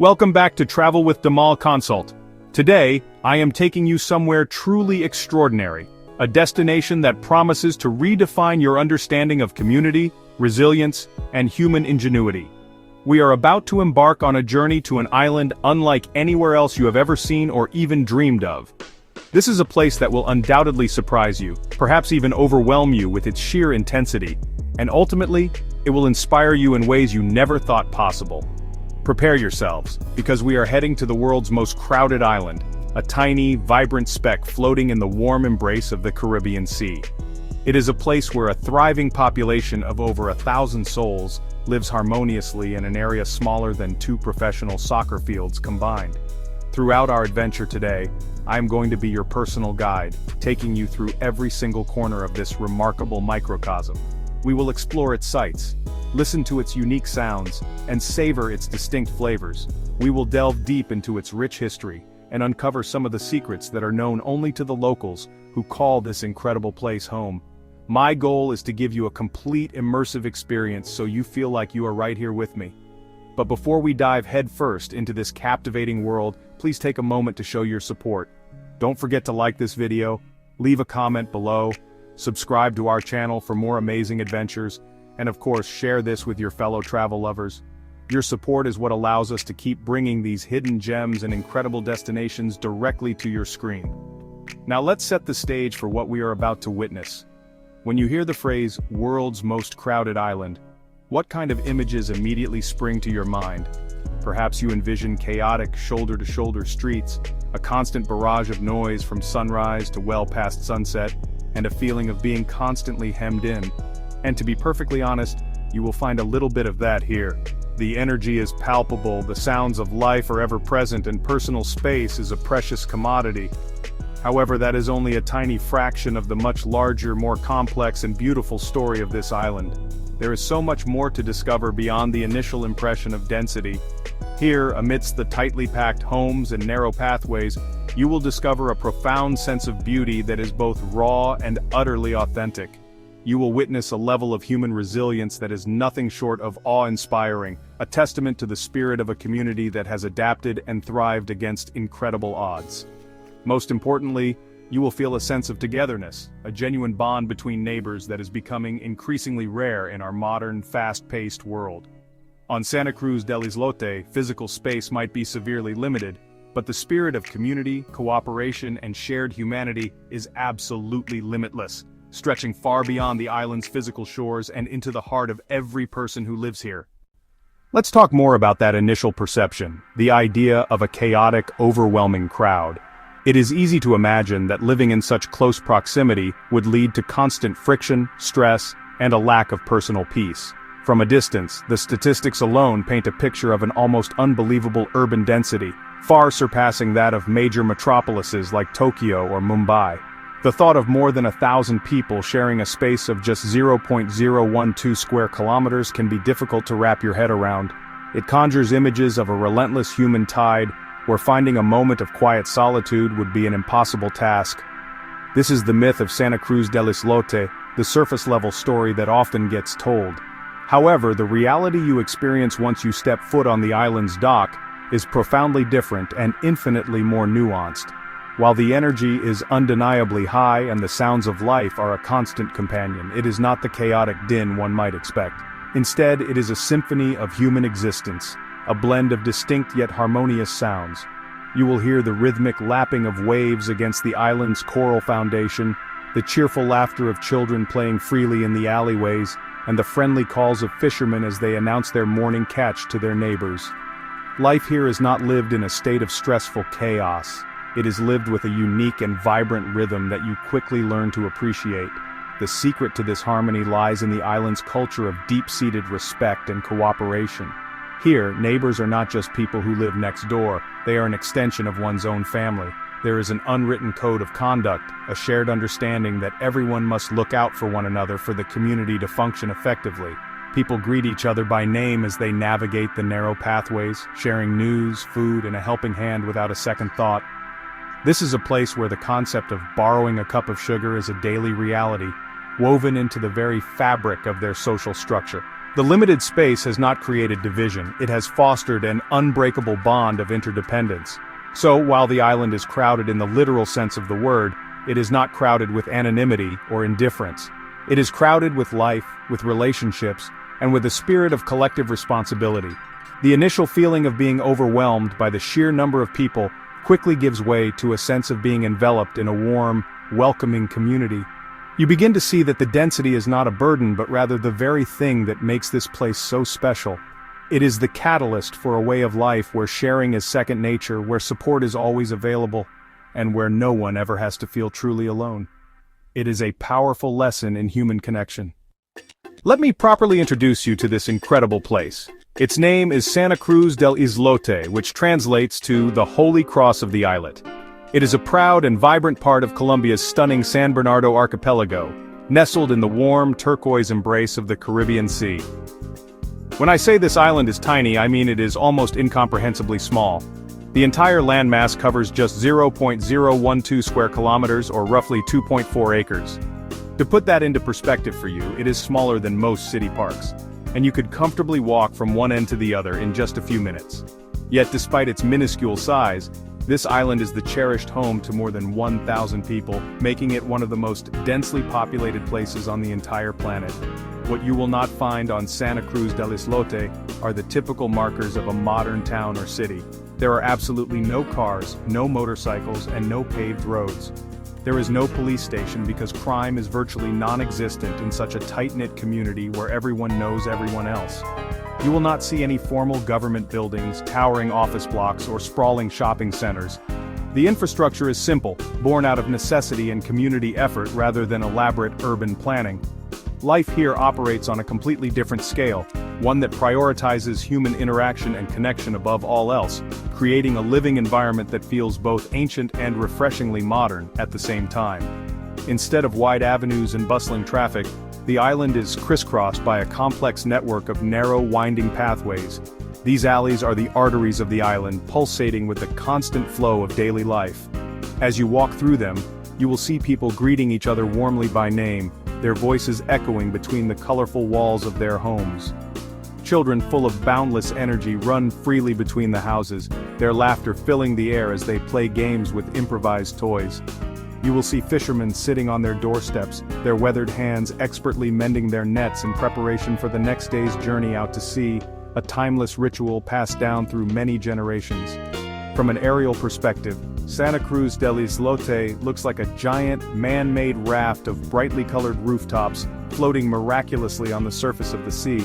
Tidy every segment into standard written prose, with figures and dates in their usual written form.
Welcome back to Travel with Damal Consult. Today, I am taking you somewhere truly extraordinary, a destination that promises to redefine your understanding of community, resilience, and human ingenuity. We are about to embark on a journey to an island unlike anywhere else you have ever seen or even dreamed of. This is a place that will undoubtedly surprise you, perhaps even overwhelm you with its sheer intensity, and ultimately, it will inspire you in ways you never thought possible. Prepare yourselves, because we are heading to the world's most crowded island, a tiny, vibrant speck floating in the warm embrace of the Caribbean Sea. It is a place where a thriving population of over 1,000 souls lives harmoniously in an area smaller than 2 professional soccer fields combined. Throughout our adventure today, I am going to be your personal guide, taking you through every single corner of this remarkable microcosm. We will explore its sights, listen to its unique sounds, and savor its distinct flavors. We will delve deep into its rich history, and uncover some of the secrets that are known only to the locals who call this incredible place home. My goal is to give you a complete immersive experience so you feel like you are right here with me. But before we dive headfirst into this captivating world, please take a moment to show your support. Don't forget to like this video, leave a comment below, subscribe to our channel for more amazing adventures, and of course share this with your fellow travel lovers. Your support is what allows us to keep bringing these hidden gems and incredible destinations directly to your screen. Now let's set the stage for what we are about to witness. When you hear the phrase, "world's most crowded island," what kind of images immediately spring to your mind? Perhaps you envision chaotic, shoulder-to-shoulder streets, a constant barrage of noise from sunrise to well past sunset, and a feeling of being constantly hemmed in. And to be perfectly honest, you will find a little bit of that here. The energy is palpable, the sounds of life are ever present, and personal space is a precious commodity. However, that is only a tiny fraction of the much larger, more complex and beautiful story of this island. There is so much more to discover beyond the initial impression of density. Here, amidst the tightly packed homes and narrow pathways, you will discover a profound sense of beauty that is both raw and utterly authentic. You will witness a level of human resilience that is nothing short of awe-inspiring, a testament to the spirit of a community that has adapted and thrived against incredible odds. Most importantly, you will feel a sense of togetherness, a genuine bond between neighbors that is becoming increasingly rare in our modern, fast-paced world. On Santa Cruz del Islote, physical space might be severely limited, but the spirit of community, cooperation, and shared humanity is absolutely limitless, stretching far beyond the island's physical shores and into the heart of every person who lives here. Let's talk more about that initial perception, the idea of a chaotic, overwhelming crowd. It is easy to imagine that living in such close proximity would lead to constant friction, stress, and a lack of personal peace. From a distance, the statistics alone paint a picture of an almost unbelievable urban density, far surpassing that of major metropolises like Tokyo or Mumbai. The thought of more than 1,000 people sharing a space of just 0.012 square kilometers can be difficult to wrap your head around. It conjures images of a relentless human tide, where finding a moment of quiet solitude would be an impossible task. This is the myth of Santa Cruz del Islote, the surface-level story that often gets told. However, the reality you experience once you step foot on the island's dock is profoundly different and infinitely more nuanced. While the energy is undeniably high and the sounds of life are a constant companion, it is not the chaotic din one might expect. Instead, it is a symphony of human existence, a blend of distinct yet harmonious sounds. You will hear the rhythmic lapping of waves against the island's coral foundation, the cheerful laughter of children playing freely in the alleyways, and the friendly calls of fishermen as they announce their morning catch to their neighbors. Life here is not lived in a state of stressful chaos. It is lived with a unique and vibrant rhythm that you quickly learn to appreciate. The secret to this harmony lies in the island's culture of deep-seated respect and cooperation. Here, neighbors are not just people who live next door, they are an extension of one's own family. There is an unwritten code of conduct, a shared understanding that everyone must look out for one another for the community to function effectively. People greet each other by name as they navigate the narrow pathways, sharing news, food, and a helping hand without a second thought. This is a place where the concept of borrowing a cup of sugar is a daily reality, woven into the very fabric of their social structure. The limited space has not created division, it has fostered an unbreakable bond of interdependence. So, while the island is crowded in the literal sense of the word, it is not crowded with anonymity or indifference. It is crowded with life, with relationships, and with a spirit of collective responsibility. The initial feeling of being overwhelmed by the sheer number of people quickly gives way to a sense of being enveloped in a warm, welcoming community. You begin to see that the density is not a burden but rather the very thing that makes this place so special. It is the catalyst for a way of life where sharing is second nature, where support is always available, and where no one ever has to feel truly alone. It is a powerful lesson in human connection. Let me properly introduce you to this incredible place. Its name is Santa Cruz del Islote, which translates to the Holy Cross of the Islet. It is a proud and vibrant part of Colombia's stunning San Bernardo archipelago, nestled in the warm, turquoise embrace of the Caribbean Sea. When I say this island is tiny, I mean it is almost incomprehensibly small. The entire landmass covers just 0.012 square kilometers or roughly 2.4 acres. To put that into perspective for you, it is smaller than most city parks, and you could comfortably walk from one end to the other in just a few minutes. Yet despite its minuscule size, this island is the cherished home to more than 1,000 people, making it one of the most densely populated places on the entire planet. What you will not find on Santa Cruz del Islote are the typical markers of a modern town or city. There are absolutely no cars, no motorcycles, and no paved roads. There is no police station because crime is virtually non-existent in such a tight-knit community where everyone knows everyone else. You will not see any formal government buildings, towering office blocks, or sprawling shopping centers. The infrastructure is simple, born out of necessity and community effort rather than elaborate urban planning. Life here operates on a completely different scale, one that prioritizes human interaction and connection above all else, creating a living environment that feels both ancient and refreshingly modern at the same time. Instead of wide avenues and bustling traffic, the island is crisscrossed by a complex network of narrow, winding pathways. These alleys are the arteries of the island, pulsating with the constant flow of daily life. As you walk through them, you will see people greeting each other warmly by name, their voices echoing between the colorful walls of their homes. Children full of boundless energy run freely between the houses, their laughter filling the air as they play games with improvised toys. You will see fishermen sitting on their doorsteps, their weathered hands expertly mending their nets in preparation for the next day's journey out to sea, a timeless ritual passed down through many generations. From an aerial perspective, Santa Cruz del Islote looks like a giant, man-made raft of brightly colored rooftops floating miraculously on the surface of the sea.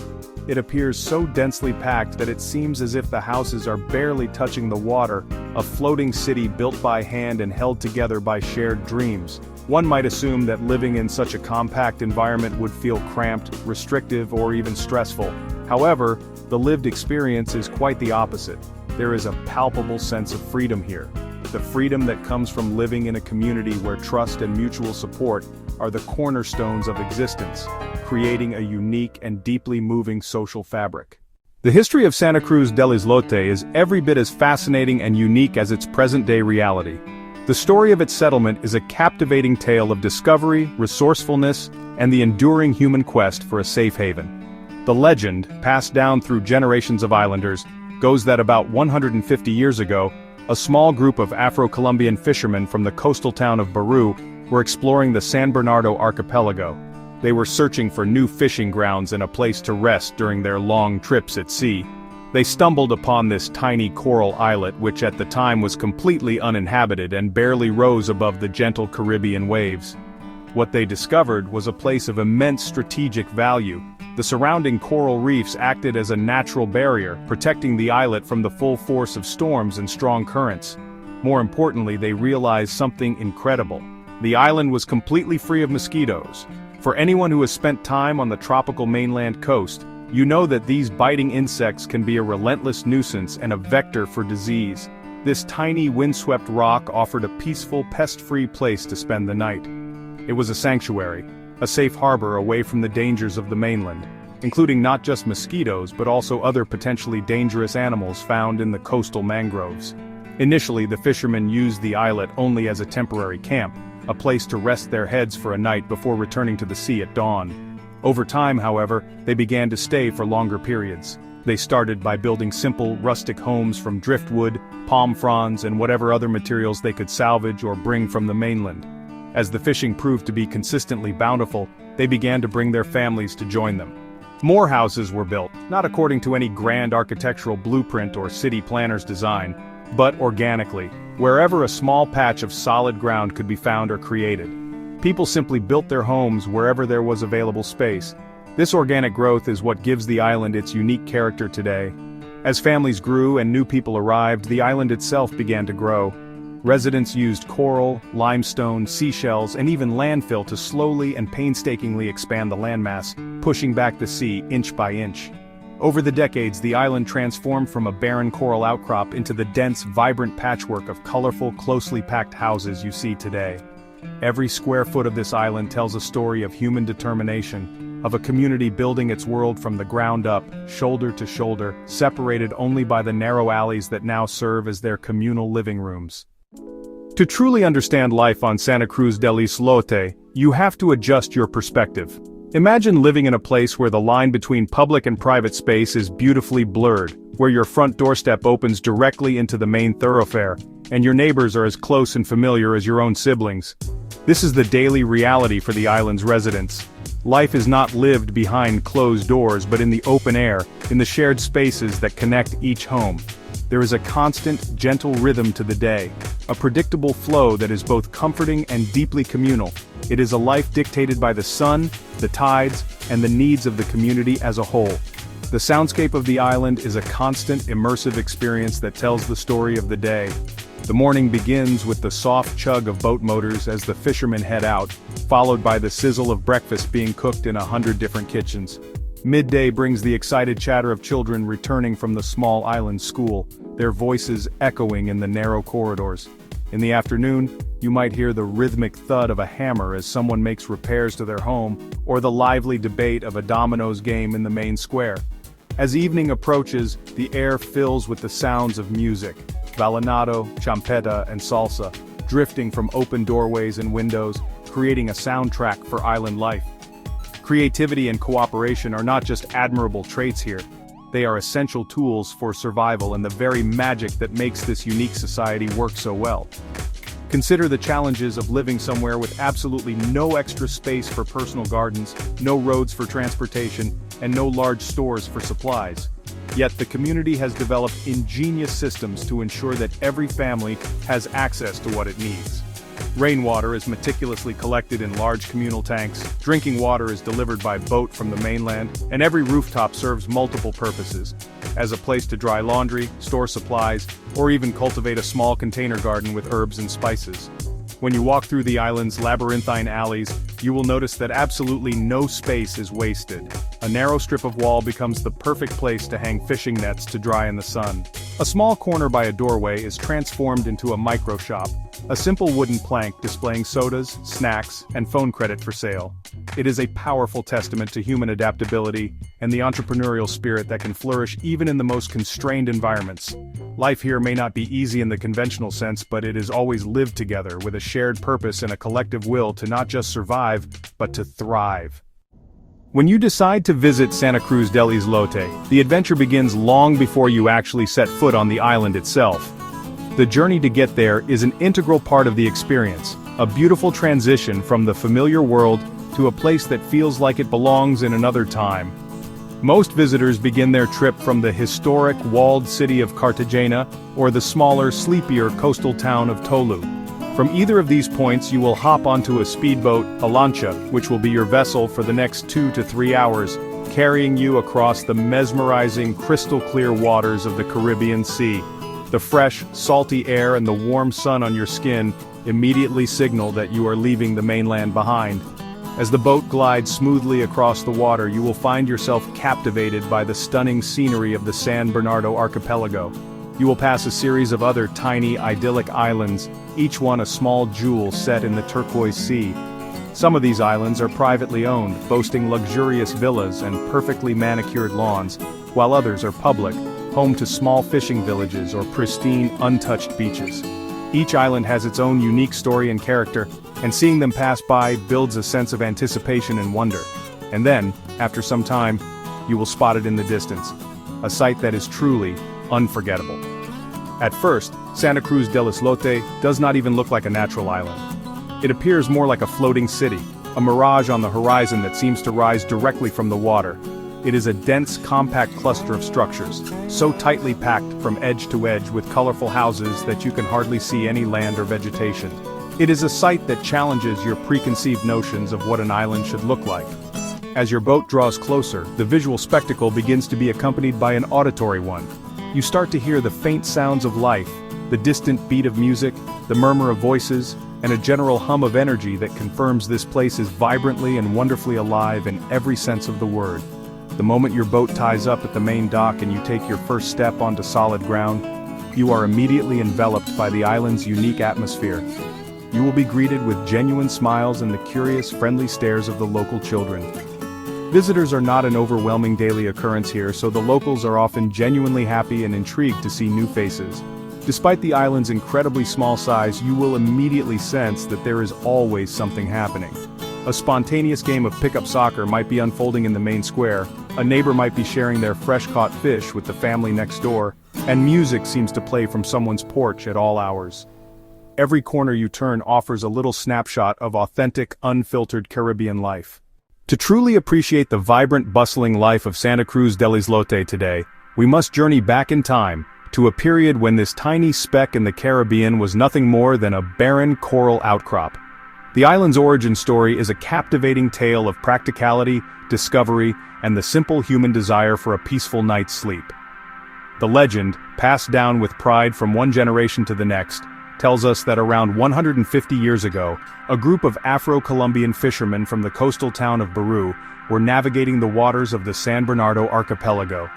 It appears so densely packed that it seems as if the houses are barely touching the water, a floating city built by hand and held together by shared dreams. One might assume that living in such a compact environment would feel cramped, restrictive, or even stressful. However, the lived experience is quite the opposite. There is a palpable sense of freedom here. The freedom that comes from living in a community where trust and mutual support are the cornerstones of existence, creating a unique and deeply moving social fabric. The history of Santa Cruz del Islote is every bit as fascinating and unique as its present-day reality. The story of its settlement is a captivating tale of discovery, resourcefulness, and the enduring human quest for a safe haven. The legend, passed down through generations of islanders, goes that about 150 years ago, a small group of Afro-Colombian fishermen from the coastal town of Baru were exploring the San Bernardo archipelago. They were searching for new fishing grounds and a place to rest during their long trips at sea. They stumbled upon this tiny coral islet which at the time was completely uninhabited and barely rose above the gentle Caribbean waves. What they discovered was a place of immense strategic value. The surrounding coral reefs acted as a natural barrier, protecting the islet from the full force of storms and strong currents. More importantly, they realized something incredible. The island was completely free of mosquitoes. For anyone who has spent time on the tropical mainland coast, you know that these biting insects can be a relentless nuisance and a vector for disease. This tiny windswept rock offered a peaceful, pest-free place to spend the night. It was a sanctuary, a safe harbor away from the dangers of the mainland, including not just mosquitoes but also other potentially dangerous animals found in the coastal mangroves. Initially, the fishermen used the islet only as a temporary camp, a place to rest their heads for a night before returning to the sea at dawn. Over time, however, they began to stay for longer periods. They started by building simple, rustic homes from driftwood, palm fronds, and whatever other materials they could salvage or bring from the mainland. As the fishing proved to be consistently bountiful, they began to bring their families to join them. More houses were built, not according to any grand architectural blueprint or city planner's design, but organically, wherever a small patch of solid ground could be found or created. People simply built their homes wherever there was available space. This organic growth is what gives the island its unique character today. As families grew and new people arrived, the island itself began to grow. Residents used coral, limestone, seashells, and even landfill to slowly and painstakingly expand the landmass, pushing back the sea inch by inch. Over the decades, the island transformed from a barren coral outcrop into the dense, vibrant patchwork of colorful, closely packed houses you see today. Every square foot of this island tells a story of human determination, of a community building its world from the ground up, shoulder to shoulder, separated only by the narrow alleys that now serve as their communal living rooms. To truly understand life on Santa Cruz del Islote, you have to adjust your perspective. Imagine living in a place where the line between public and private space is beautifully blurred, where your front doorstep opens directly into the main thoroughfare, and your neighbors are as close and familiar as your own siblings. This is the daily reality for the island's residents. Life is not lived behind closed doors but in the open air, in the shared spaces that connect each home. There is a constant, gentle rhythm to the day, a predictable flow that is both comforting and deeply communal. It is a life dictated by the sun, the tides, and the needs of the community as a whole. The soundscape of the island is a constant, immersive experience that tells the story of the day. The morning begins with the soft chug of boat motors as the fishermen head out, followed by the sizzle of breakfast being cooked in 100 different kitchens. Midday brings the excited chatter of children returning from the small island school, their voices echoing in the narrow corridors. In the afternoon, you might hear the rhythmic thud of a hammer as someone makes repairs to their home, or the lively debate of a dominoes game in the main square. As evening approaches, the air fills with the sounds of music, vallenato, champeta, and salsa, drifting from open doorways and windows, creating a soundtrack for island life. Creativity and cooperation are not just admirable traits here. They are essential tools for survival and the very magic that makes this unique society work so well. Consider the challenges of living somewhere with absolutely no extra space for personal gardens, no roads for transportation, and no large stores for supplies. Yet the community has developed ingenious systems to ensure that every family has access to what it needs. Rainwater is meticulously collected in large communal tanks, drinking water is delivered by boat from the mainland, and every rooftop serves multiple purposes, as a place to dry laundry, store supplies, or even cultivate a small container garden with herbs and spices. When you walk through the island's labyrinthine alleys, you will notice that absolutely no space is wasted. A narrow strip of wall becomes the perfect place to hang fishing nets to dry in the sun. A small corner by a doorway is transformed into a micro shop, a simple wooden plank displaying sodas, snacks, and phone credit for sale. It is a powerful testament to human adaptability and the entrepreneurial spirit that can flourish even in the most constrained environments. Life here may not be easy in the conventional sense, but it is always lived together with a shared purpose and a collective will to not just survive, but to thrive. When you decide to visit Santa Cruz del Islote, the adventure begins long before you actually set foot on the island itself. The journey to get there is an integral part of the experience, a beautiful transition from the familiar world to a place that feels like it belongs in another time. Most visitors begin their trip from the historic walled city of Cartagena or the smaller, sleepier coastal town of Tolu. From either of these points you will hop onto a speedboat, a lancha, which will be your vessel for the next 2 to 3 hours, carrying you across the mesmerizing, crystal-clear waters of the Caribbean Sea. The fresh, salty air and the warm sun on your skin immediately signal that you are leaving the mainland behind. As the boat glides smoothly across the water, you will find yourself captivated by the stunning scenery of the San Bernardo archipelago. You will pass a series of other tiny, idyllic islands, each one a small jewel set in the turquoise sea. Some of these islands are privately owned, boasting luxurious villas and perfectly manicured lawns, while others are public, home to small fishing villages or pristine, untouched beaches. Each island has its own unique story and character, and seeing them pass by builds a sense of anticipation and wonder. And then, after some time, you will spot it in the distance. A sight that is truly unforgettable. At first, Santa Cruz del Islote does not even look like a natural island. It appears more like a floating city, a mirage on the horizon that seems to rise directly from the water. It is a dense, compact cluster of structures, so tightly packed from edge to edge with colorful houses that you can hardly see any land or vegetation. It is a sight that challenges your preconceived notions of what an island should look like. As your boat draws closer, the visual spectacle begins to be accompanied by an auditory one. You start to hear the faint sounds of life, the distant beat of music, the murmur of voices, and a general hum of energy that confirms this place is vibrantly and wonderfully alive in every sense of the word. The moment your boat ties up at the main dock and you take your first step onto solid ground, you are immediately enveloped by the island's unique atmosphere. You will be greeted with genuine smiles and the curious, friendly stares of the local children. Visitors are not an overwhelming daily occurrence here, so the locals are often genuinely happy and intrigued to see new faces. Despite the island's incredibly small size, you will immediately sense that there is always something happening. A spontaneous game of pickup soccer might be unfolding in the main square, a neighbor might be sharing their fresh-caught fish with the family next door, and music seems to play from someone's porch at all hours. Every corner you turn offers a little snapshot of authentic, unfiltered Caribbean life. To truly appreciate the vibrant, bustling life of Santa Cruz del Islote today, we must journey back in time, to a period when this tiny speck in the Caribbean was nothing more than a barren coral outcrop. The island's origin story is a captivating tale of practicality, discovery, and the simple human desire for a peaceful night's sleep. The legend, passed down with pride from one generation to the next, tells us that around 150 years ago, a group of Afro-Colombian fishermen from the coastal town of Baru were navigating the waters of the San Bernardo archipelago.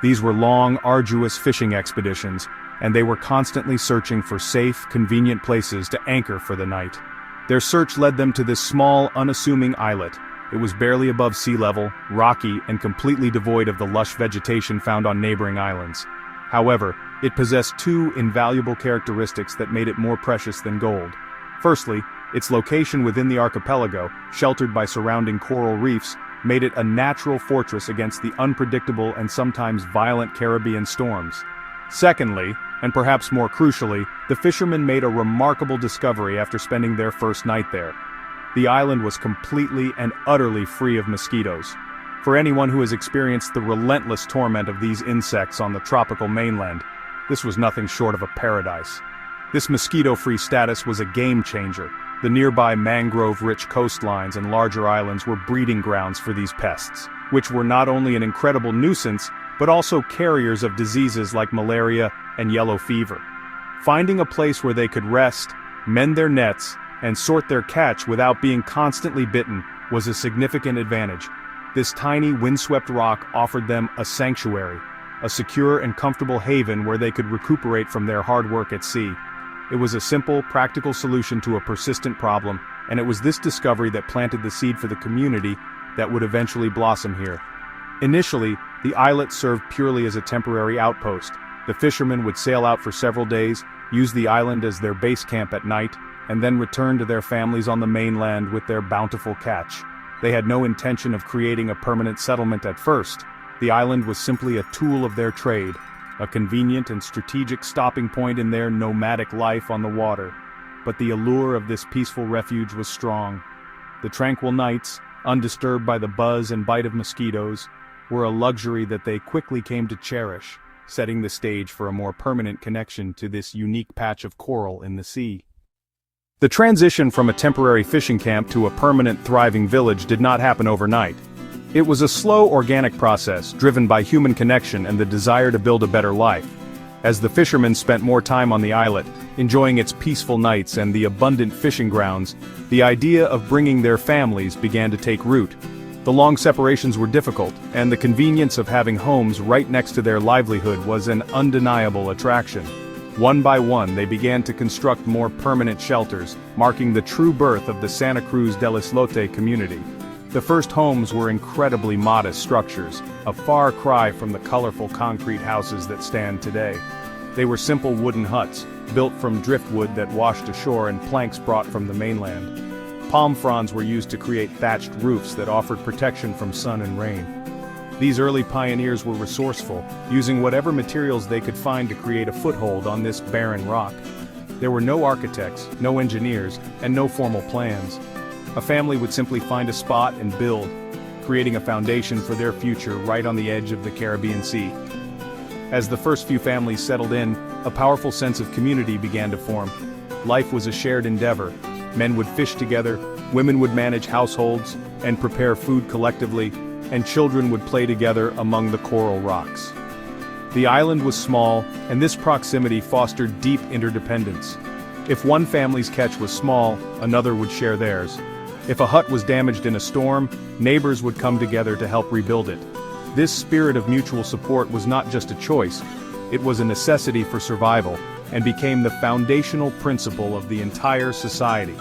These were long, arduous fishing expeditions, and they were constantly searching for safe, convenient places to anchor for the night. Their search led them to this small, unassuming islet. It was barely above sea level, rocky, and completely devoid of the lush vegetation found on neighboring islands. However, it possessed two invaluable characteristics that made it more precious than gold. Firstly, its location within the archipelago, sheltered by surrounding coral reefs, made it a natural fortress against the unpredictable and sometimes violent Caribbean storms. Secondly, and perhaps more crucially, the fishermen made a remarkable discovery after spending their first night there. The island was completely and utterly free of mosquitoes. For anyone who has experienced the relentless torment of these insects on the tropical mainland, this was nothing short of a paradise. This mosquito-free status was a game-changer. The nearby mangrove-rich coastlines and larger islands were breeding grounds for these pests, which were not only an incredible nuisance, but also carriers of diseases like malaria and yellow fever. Finding a place where they could rest, mend their nets, and sort their catch without being constantly bitten was a significant advantage. This tiny, windswept rock offered them a sanctuary, a secure and comfortable haven where they could recuperate from their hard work at sea. It was a simple, practical solution to a persistent problem, and it was this discovery that planted the seed for the community that would eventually blossom here. Initially, the islet served purely as a temporary outpost. The fishermen would sail out for several days, use the island as their base camp at night, and then return to their families on the mainland with their bountiful catch. They had no intention of creating a permanent settlement at first. The island was simply a tool of their trade, a convenient and strategic stopping point in their nomadic life on the water. But the allure of this peaceful refuge was strong. The tranquil nights, undisturbed by the buzz and bite of mosquitoes, were a luxury that they quickly came to cherish, setting the stage for a more permanent connection to this unique patch of coral in the sea. The transition from a temporary fishing camp to a permanent, thriving village did not happen overnight. It was a slow, organic process, driven by human connection and the desire to build a better life. As the fishermen spent more time on the islet, enjoying its peaceful nights and the abundant fishing grounds, the idea of bringing their families began to take root. The long separations were difficult, and the convenience of having homes right next to their livelihood was an undeniable attraction. One by one, they began to construct more permanent shelters, marking the true birth of the Santa Cruz del Islote community. The first homes were incredibly modest structures, a far cry from the colorful concrete houses that stand today. They were simple wooden huts, built from driftwood that washed ashore and planks brought from the mainland. Palm fronds were used to create thatched roofs that offered protection from sun and rain. These early pioneers were resourceful, using whatever materials they could find to create a foothold on this barren rock. There were no architects, no engineers, and no formal plans. A family would simply find a spot and build, creating a foundation for their future right on the edge of the Caribbean Sea. As the first few families settled in, a powerful sense of community began to form. Life was a shared endeavor. Men would fish together, women would manage households and prepare food collectively, and children would play together among the coral rocks. The island was small, and this proximity fostered deep interdependence. If one family's catch was small, another would share theirs. If a hut was damaged in a storm, neighbors would come together to help rebuild it. This spirit of mutual support was not just a choice, it was a necessity for survival, and became the foundational principle of the entire society.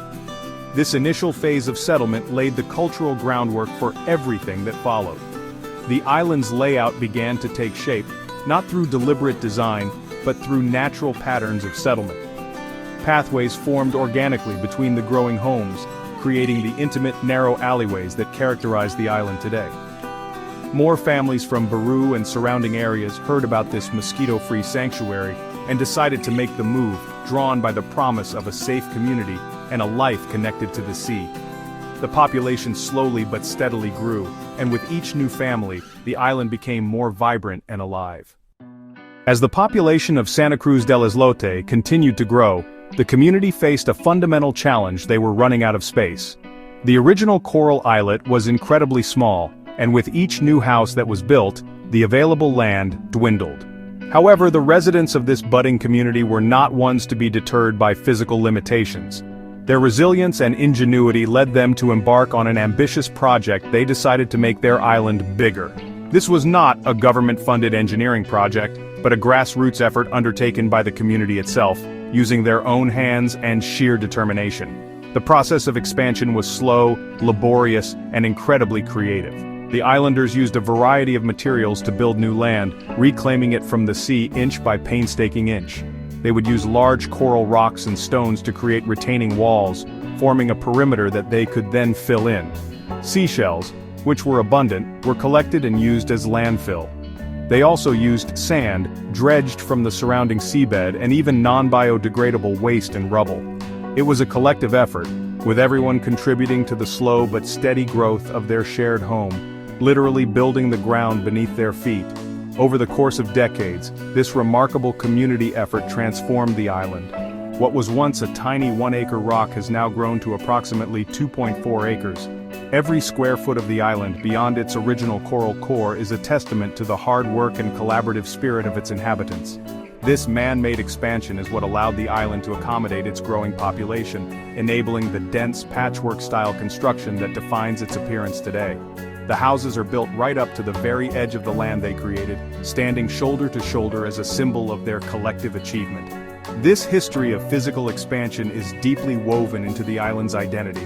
This initial phase of settlement laid the cultural groundwork for everything that followed. The island's layout began to take shape, not through deliberate design, but through natural patterns of settlement. Pathways formed organically between the growing homes, creating the intimate, narrow alleyways that characterize the island today. More families from Baru and surrounding areas heard about this mosquito-free sanctuary and decided to make the move, drawn by the promise of a safe community and a life connected to the sea. The population slowly but steadily grew, and with each new family, the island became more vibrant and alive. As the population of Santa Cruz del Islote continued to grow, the community faced a fundamental challenge: they were running out of space. The original coral islet was incredibly small, and with each new house that was built, the available land dwindled. However, the residents of this budding community were not ones to be deterred by physical limitations. Their resilience and ingenuity led them to embark on an ambitious project. They decided to make their island bigger. This was not a government-funded engineering project, but a grassroots effort undertaken by the community itself, using their own hands and sheer determination. The process of expansion was slow, laborious, and incredibly creative. The islanders used a variety of materials to build new land, reclaiming it from the sea inch by painstaking inch. They would use large coral rocks and stones to create retaining walls, forming a perimeter that they could then fill in. Seashells, which were abundant, were collected and used as landfill. They also used sand, dredged from the surrounding seabed, and even non-biodegradable waste and rubble. It was a collective effort, with everyone contributing to the slow but steady growth of their shared home, literally building the ground beneath their feet. Over the course of decades, this remarkable community effort transformed the island. What was once a tiny 1-acre rock has now grown to approximately 2.4 acres. Every square foot of the island, beyond its original coral core, is a testament to the hard work and collaborative spirit of its inhabitants. This man-made expansion is what allowed the island to accommodate its growing population, enabling the dense patchwork-style construction that defines its appearance today. The houses are built right up to the very edge of the land they created, standing shoulder to shoulder as a symbol of their collective achievement. This history of physical expansion is deeply woven into the island's identity.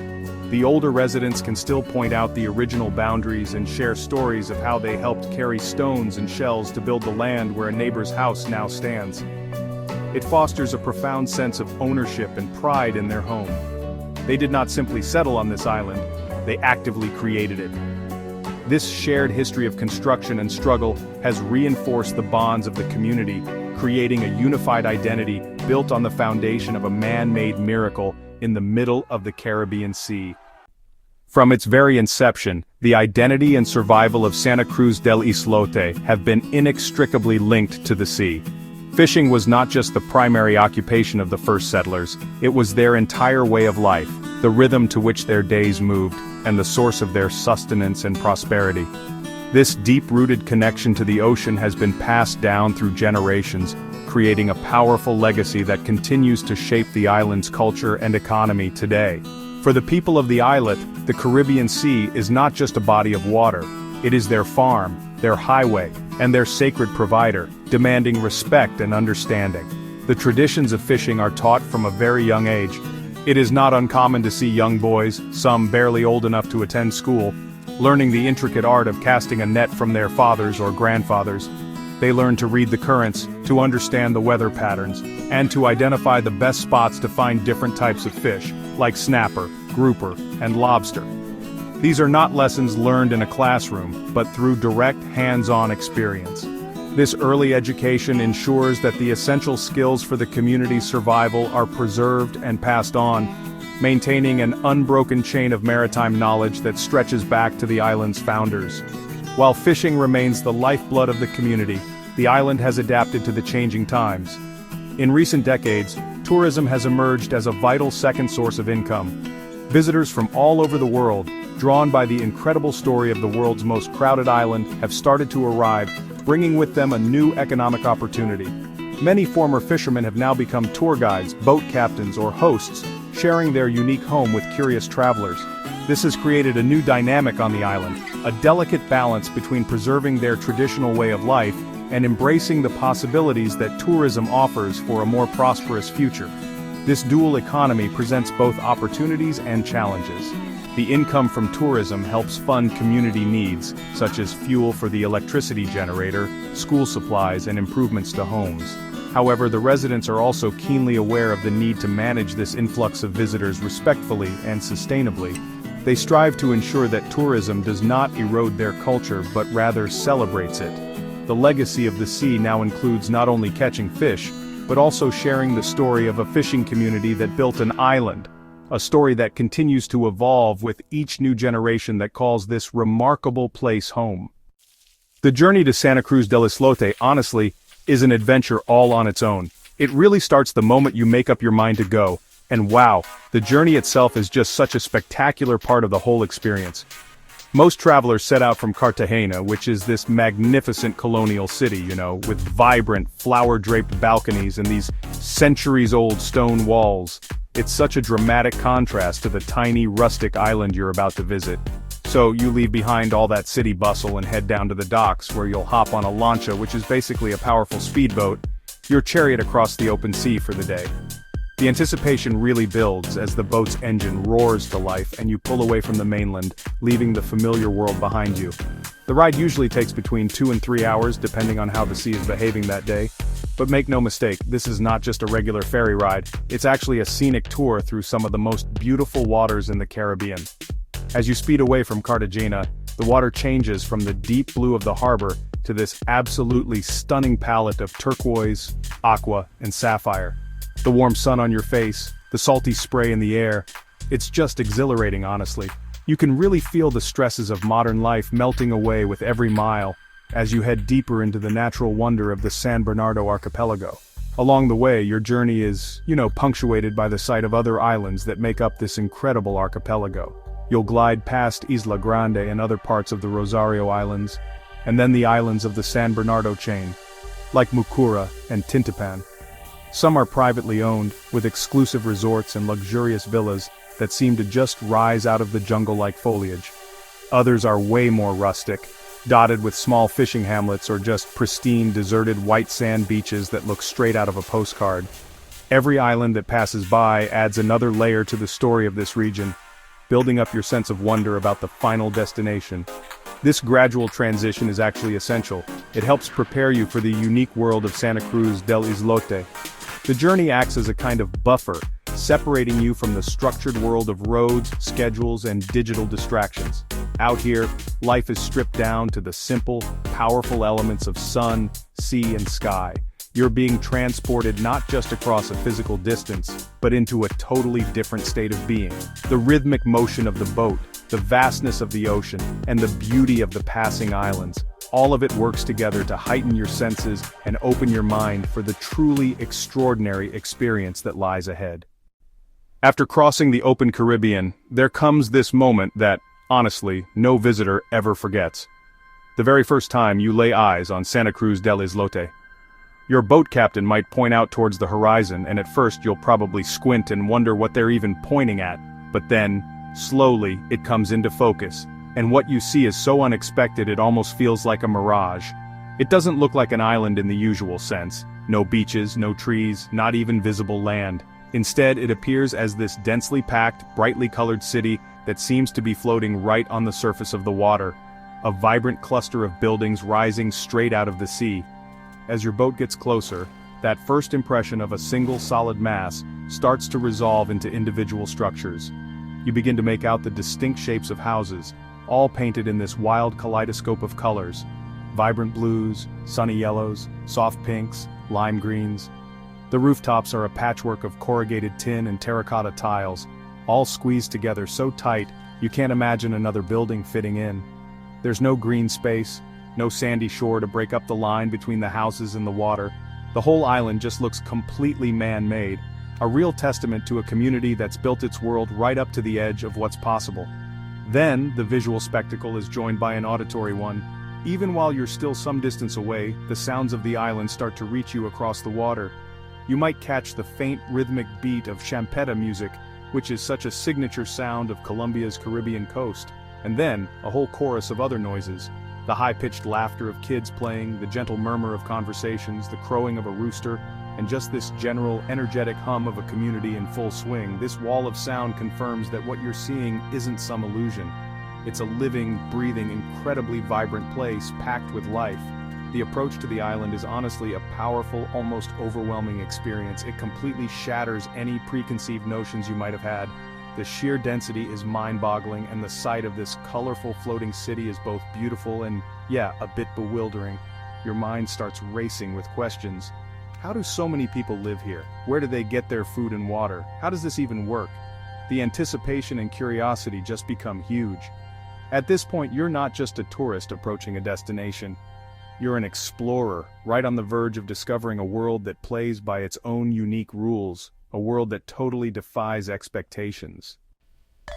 The older residents can still point out the original boundaries and share stories of how they helped carry stones and shells to build the land where a neighbor's house now stands. It fosters a profound sense of ownership and pride in their home. They did not simply settle on this island, they actively created it. This shared history of construction and struggle has reinforced the bonds of the community, creating a unified identity built on the foundation of a man-made miracle in the middle of the Caribbean Sea. From its very inception, the identity and survival of Santa Cruz del Islote have been inextricably linked to the sea. Fishing was not just the primary occupation of the first settlers, it was their entire way of life, the rhythm to which their days moved, and the source of their sustenance and prosperity. This deep-rooted connection to the ocean has been passed down through generations, creating a powerful legacy that continues to shape the island's culture and economy today. For the people of the islet, the Caribbean Sea is not just a body of water, it is their farm, their highway, and their sacred provider, demanding respect and understanding. The traditions of fishing are taught from a very young age. It is not uncommon to see young boys, some barely old enough to attend school, learning the intricate art of casting a net from their fathers or grandfathers. They learn to read the currents, to understand the weather patterns, and to identify the best spots to find different types of fish, like snapper, grouper, and lobster. These are not lessons learned in a classroom, but through direct hands-on experience. This early education ensures that the essential skills for the community's survival are preserved and passed on, maintaining an unbroken chain of maritime knowledge that stretches back to the island's founders. While fishing remains the lifeblood of the community, the island has adapted to the changing times. In recent decades, tourism has emerged as a vital second source of income. Visitors from all over the world, drawn by the incredible story of the world's most crowded island, have started to arrive, bringing with them a new economic opportunity. Many former fishermen have now become tour guides, boat captains, or hosts, sharing their unique home with curious travelers. This has created a new dynamic on the island, a delicate balance between preserving their traditional way of life and embracing the possibilities that tourism offers for a more prosperous future. This dual economy presents both opportunities and challenges. The income from tourism helps fund community needs, such as fuel for the electricity generator, school supplies, and improvements to homes. However, the residents are also keenly aware of the need to manage this influx of visitors respectfully and sustainably. They strive to ensure that tourism does not erode their culture but rather celebrates it. The legacy of the sea now includes not only catching fish, but also sharing the story of a fishing community that built an island, a story that continues to evolve with each new generation that calls this remarkable place home. The journey to Santa Cruz del Islote, honestly, is an adventure all on its own. It really starts the moment you make up your mind to go, and wow, the journey itself is just such a spectacular part of the whole experience. Most travelers set out from Cartagena, which is this magnificent colonial city, with vibrant, flower-draped balconies and these centuries-old stone walls. It's such a dramatic contrast to the tiny, rustic island you're about to visit. So you leave behind all that city bustle and head down to the docks, where you'll hop on a lancha, which is basically a powerful speedboat, your chariot across the open sea for the day. The anticipation really builds as the boat's engine roars to life and you pull away from the mainland, leaving the familiar world behind you. The ride usually takes between 2 and 3 hours, depending on how the sea is behaving that day. But make no mistake, this is not just a regular ferry ride, it's actually a scenic tour through some of the most beautiful waters in the Caribbean. As you speed away from Cartagena, the water changes from the deep blue of the harbor to this absolutely stunning palette of turquoise, aqua, and sapphire. The warm sun on your face, the salty spray in the air, it's just exhilarating, honestly. You can really feel the stresses of modern life melting away with every mile as you head deeper into the natural wonder of the San Bernardo archipelago. Along the way, your journey is, punctuated by the sight of other islands that make up this incredible archipelago. You'll glide past Isla Grande and other parts of the Rosario Islands, and then the islands of the San Bernardo chain, like Mucura and Tintipan. Some are privately owned, with exclusive resorts and luxurious villas that seem to just rise out of the jungle-like foliage. Others are way more rustic, dotted with small fishing hamlets or just pristine, deserted white sand beaches that look straight out of a postcard. Every island that passes by adds another layer to the story of this region, building up your sense of wonder about the final destination. This gradual transition is actually essential. It helps prepare you for the unique world of Santa Cruz del Islote. The journey acts as a kind of buffer, separating you from the structured world of roads, schedules, and digital distractions. Out here, life is stripped down to the simple, powerful elements of sun, sea, and sky. You're being transported not just across a physical distance, but into a totally different state of being. The rhythmic motion of the boat, the vastness of the ocean, and the beauty of the passing islands. All of it works together to heighten your senses and open your mind for the truly extraordinary experience that lies ahead. After crossing the open Caribbean, there comes this moment that, honestly, no visitor ever forgets. The very first time you lay eyes on Santa Cruz del Islote. Your boat captain might point out towards the horizon, and at first you'll probably squint and wonder what they're even pointing at, but then, slowly, it comes into focus. And what you see is so unexpected it almost feels like a mirage. It doesn't look like an island in the usual sense. No beaches, no trees, not even visible land. Instead, it appears as this densely packed, brightly colored city that seems to be floating right on the surface of the water. A vibrant cluster of buildings rising straight out of the sea. As your boat gets closer, that first impression of a single solid mass starts to resolve into individual structures. You begin to make out the distinct shapes of houses, all painted in this wild kaleidoscope of colors. Vibrant blues, sunny yellows, soft pinks, lime greens. The rooftops are a patchwork of corrugated tin and terracotta tiles, all squeezed together so tight you can't imagine another building fitting in. There's no green space, no sandy shore to break up the line between the houses and the water. The whole island just looks completely man-made, a real testament to a community that's built its world right up to the edge of what's possible. Then, the visual spectacle is joined by an auditory one. Even while you're still some distance away, the sounds of the island start to reach you across the water. You might catch the faint rhythmic beat of champeta music, which is such a signature sound of Colombia's Caribbean coast, and then, a whole chorus of other noises. The high-pitched laughter of kids playing, the gentle murmur of conversations, the crowing of a rooster, and just this general, energetic hum of a community in full swing. This wall of sound confirms that what you're seeing isn't some illusion. It's a living, breathing, incredibly vibrant place packed with life. The approach to the island is honestly a powerful, almost overwhelming experience. It completely shatters any preconceived notions you might have had. The sheer density is mind-boggling, and the sight of this colorful floating city is both beautiful and, yeah, a bit bewildering. Your mind starts racing with questions. How do so many people live here? Where do they get their food and water? How does this even work? The anticipation and curiosity just become huge. At this point, you're not just a tourist approaching a destination. You're an explorer, right on the verge of discovering a world that plays by its own unique rules, a world that totally defies expectations.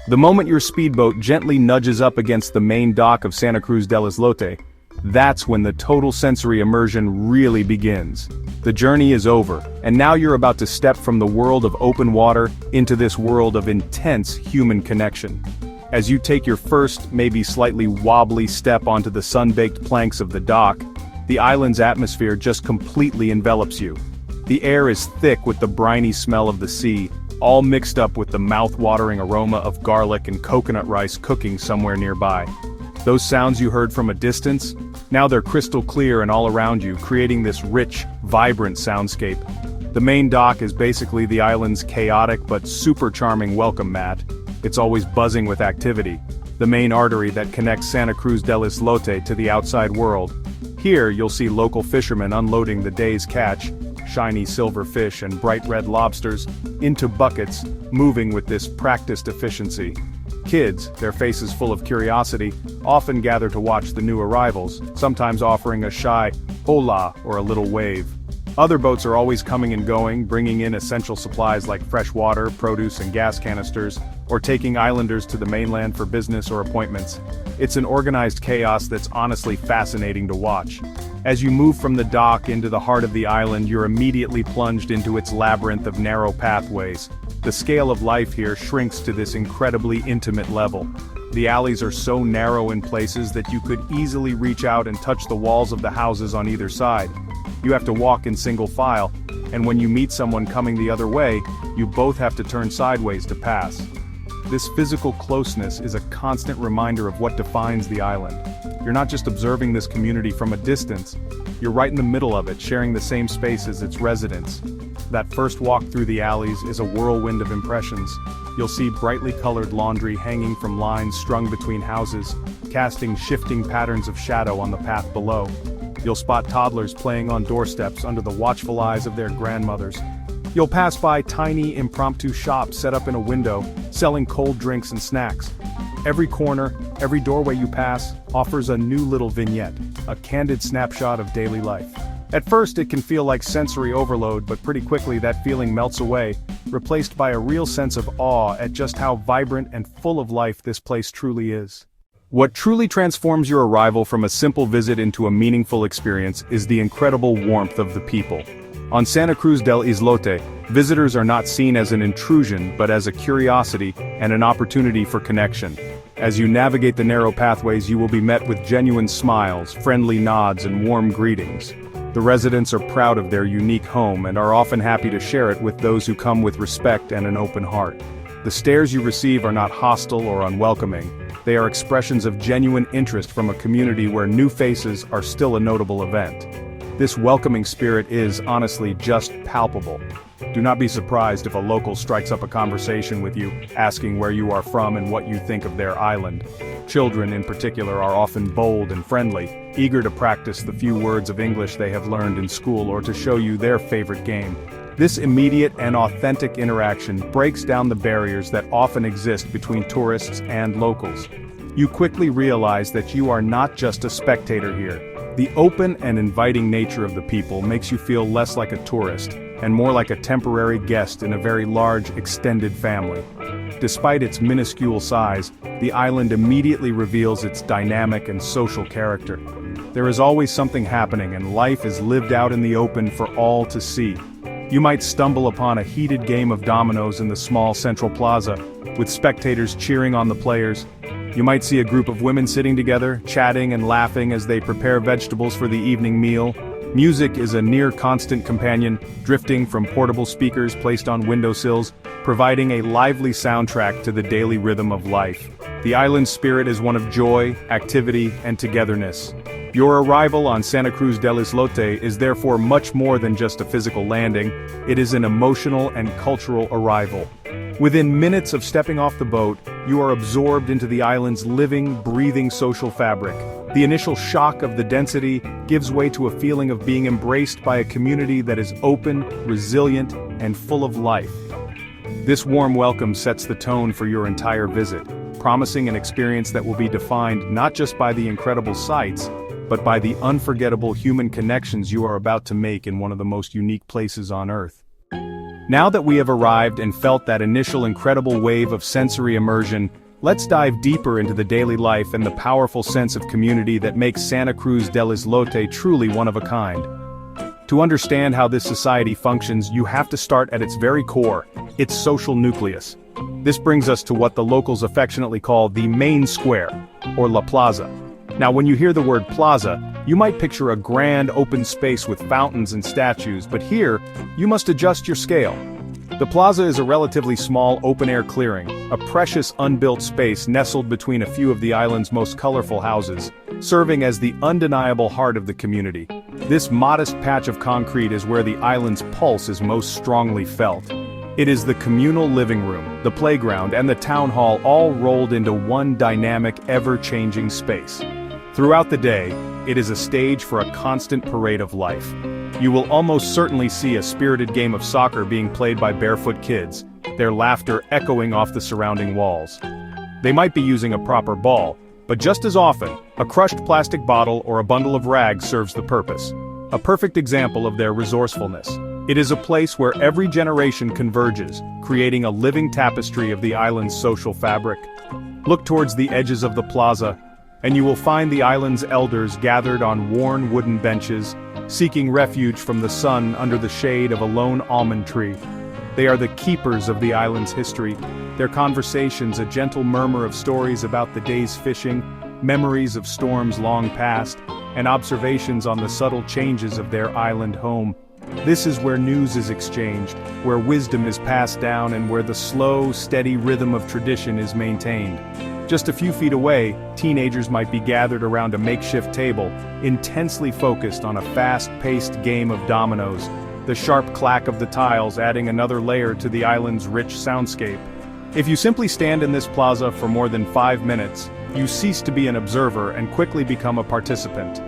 The moment your speedboat gently nudges up against the main dock of Santa Cruz del Islote, that's when the total sensory immersion really begins. The journey is over, and now you're about to step from the world of open water into this world of intense human connection. As you take your first, maybe slightly wobbly step onto the sun-baked planks of the dock, the island's atmosphere just completely envelops you. The air is thick with the briny smell of the sea, all mixed up with the mouth-watering aroma of garlic and coconut rice cooking somewhere nearby. Those sounds you heard from a distance, now they're crystal clear and all around you, creating this rich, vibrant soundscape. The main dock is basically the island's chaotic but super charming welcome mat. It's always buzzing with activity, the main artery that connects Santa Cruz del Islote to the outside world. Here you'll see local fishermen unloading the day's catch, shiny silver fish and bright red lobsters, into buckets, moving with this practiced efficiency. Kids, their faces full of curiosity, often gather to watch the new arrivals, sometimes offering a shy hola or a little wave. Other boats are always coming and going, bringing in essential supplies like fresh water, produce and gas canisters, or taking islanders to the mainland for business or appointments. It's an organized chaos that's honestly fascinating to watch. As you move from the dock into the heart of the island, you're immediately plunged into its labyrinth of narrow pathways. The scale of life here shrinks to this incredibly intimate level. The alleys are so narrow in places that you could easily reach out and touch the walls of the houses on either side. You have to walk in single file, and when you meet someone coming the other way, you both have to turn sideways to pass. This physical closeness is a constant reminder of what defines the island. You're not just observing this community from a distance, you're right in the middle of it, sharing the same space as its residents. That first walk through the alleys is a whirlwind of impressions. You'll see brightly colored laundry hanging from lines strung between houses, casting shifting patterns of shadow on the path below. You'll spot toddlers playing on doorsteps under the watchful eyes of their grandmothers. You'll pass by tiny, impromptu shops set up in a window, selling cold drinks and snacks. Every corner, every doorway you pass, offers a new little vignette, a candid snapshot of daily life. At first it can feel like sensory overload, but pretty quickly that feeling melts away, replaced by a real sense of awe at just how vibrant and full of life this place truly is. What truly transforms your arrival from a simple visit into a meaningful experience is the incredible warmth of the people. On Santa Cruz del Islote, visitors are not seen as an intrusion but as a curiosity and an opportunity for connection. As you navigate the narrow pathways, you will be met with genuine smiles, friendly nods, and warm greetings. The residents are proud of their unique home and are often happy to share it with those who come with respect and an open heart. The stares you receive are not hostile or unwelcoming. They are expressions of genuine interest from a community where new faces are still a notable event. This welcoming spirit is, honestly, just palpable. Do not be surprised if a local strikes up a conversation with you, asking where you are from and what you think of their island. Children, in particular, are often bold and friendly, eager to practice the few words of English they have learned in school or to show you their favorite game. This immediate and authentic interaction breaks down the barriers that often exist between tourists and locals. You quickly realize that you are not just a spectator here. The open and inviting nature of the people makes you feel less like a tourist, and more like a temporary guest in a very large, extended family. Despite its minuscule size, the island immediately reveals its dynamic and social character. There is always something happening and life is lived out in the open for all to see. You might stumble upon a heated game of dominoes in the small central plaza, with spectators cheering on the players. You might see a group of women sitting together, chatting and laughing as they prepare vegetables for the evening meal. Music is a near-constant companion, drifting from portable speakers placed on windowsills, providing a lively soundtrack to the daily rhythm of life. The island's spirit is one of joy, activity, and togetherness. Your arrival on Santa Cruz del Islote is therefore much more than just a physical landing. It is an emotional and cultural arrival. Within minutes of stepping off the boat, you are absorbed into the island's living, breathing social fabric. The initial shock of the density gives way to a feeling of being embraced by a community that is open, resilient, and full of life. This warm welcome sets the tone for your entire visit, promising an experience that will be defined not just by the incredible sights, but by the unforgettable human connections you are about to make in one of the most unique places on Earth. Now that we have arrived and felt that initial incredible wave of sensory immersion, let's dive deeper into the daily life and the powerful sense of community that makes Santa Cruz del Islote truly one of a kind. To understand how this society functions, you have to start at its very core, its social nucleus. This brings us to what the locals affectionately call the main square, or La Plaza. Now, when you hear the word plaza, you might picture a grand open space with fountains and statues, but here, you must adjust your scale. The plaza is a relatively small open-air clearing, a precious unbuilt space nestled between a few of the island's most colorful houses, serving as the undeniable heart of the community. This modest patch of concrete is where the island's pulse is most strongly felt. It is the communal living room, the playground, and the town hall all rolled into one dynamic, ever-changing space. Throughout the day, it is a stage for a constant parade of life. You will almost certainly see a spirited game of soccer being played by barefoot kids, their laughter echoing off the surrounding walls. They might be using a proper ball, but just as often, a crushed plastic bottle or a bundle of rags serves the purpose. A perfect example of their resourcefulness. It is a place where every generation converges, creating a living tapestry of the island's social fabric. Look towards the edges of the plaza, and you will find the island's elders gathered on worn wooden benches, seeking refuge from the sun under the shade of a lone almond tree. They are the keepers of the island's history, their conversations a gentle murmur of stories about the day's fishing, memories of storms long past, and observations on the subtle changes of their island home. This is where news is exchanged, where wisdom is passed down, and where the slow, steady rhythm of tradition is maintained. Just a few feet away, teenagers might be gathered around a makeshift table, intensely focused on a fast-paced game of dominoes, the sharp clack of the tiles adding another layer to the island's rich soundscape. If you simply stand in this plaza for more than 5 minutes, you cease to be an observer and quickly become a participant.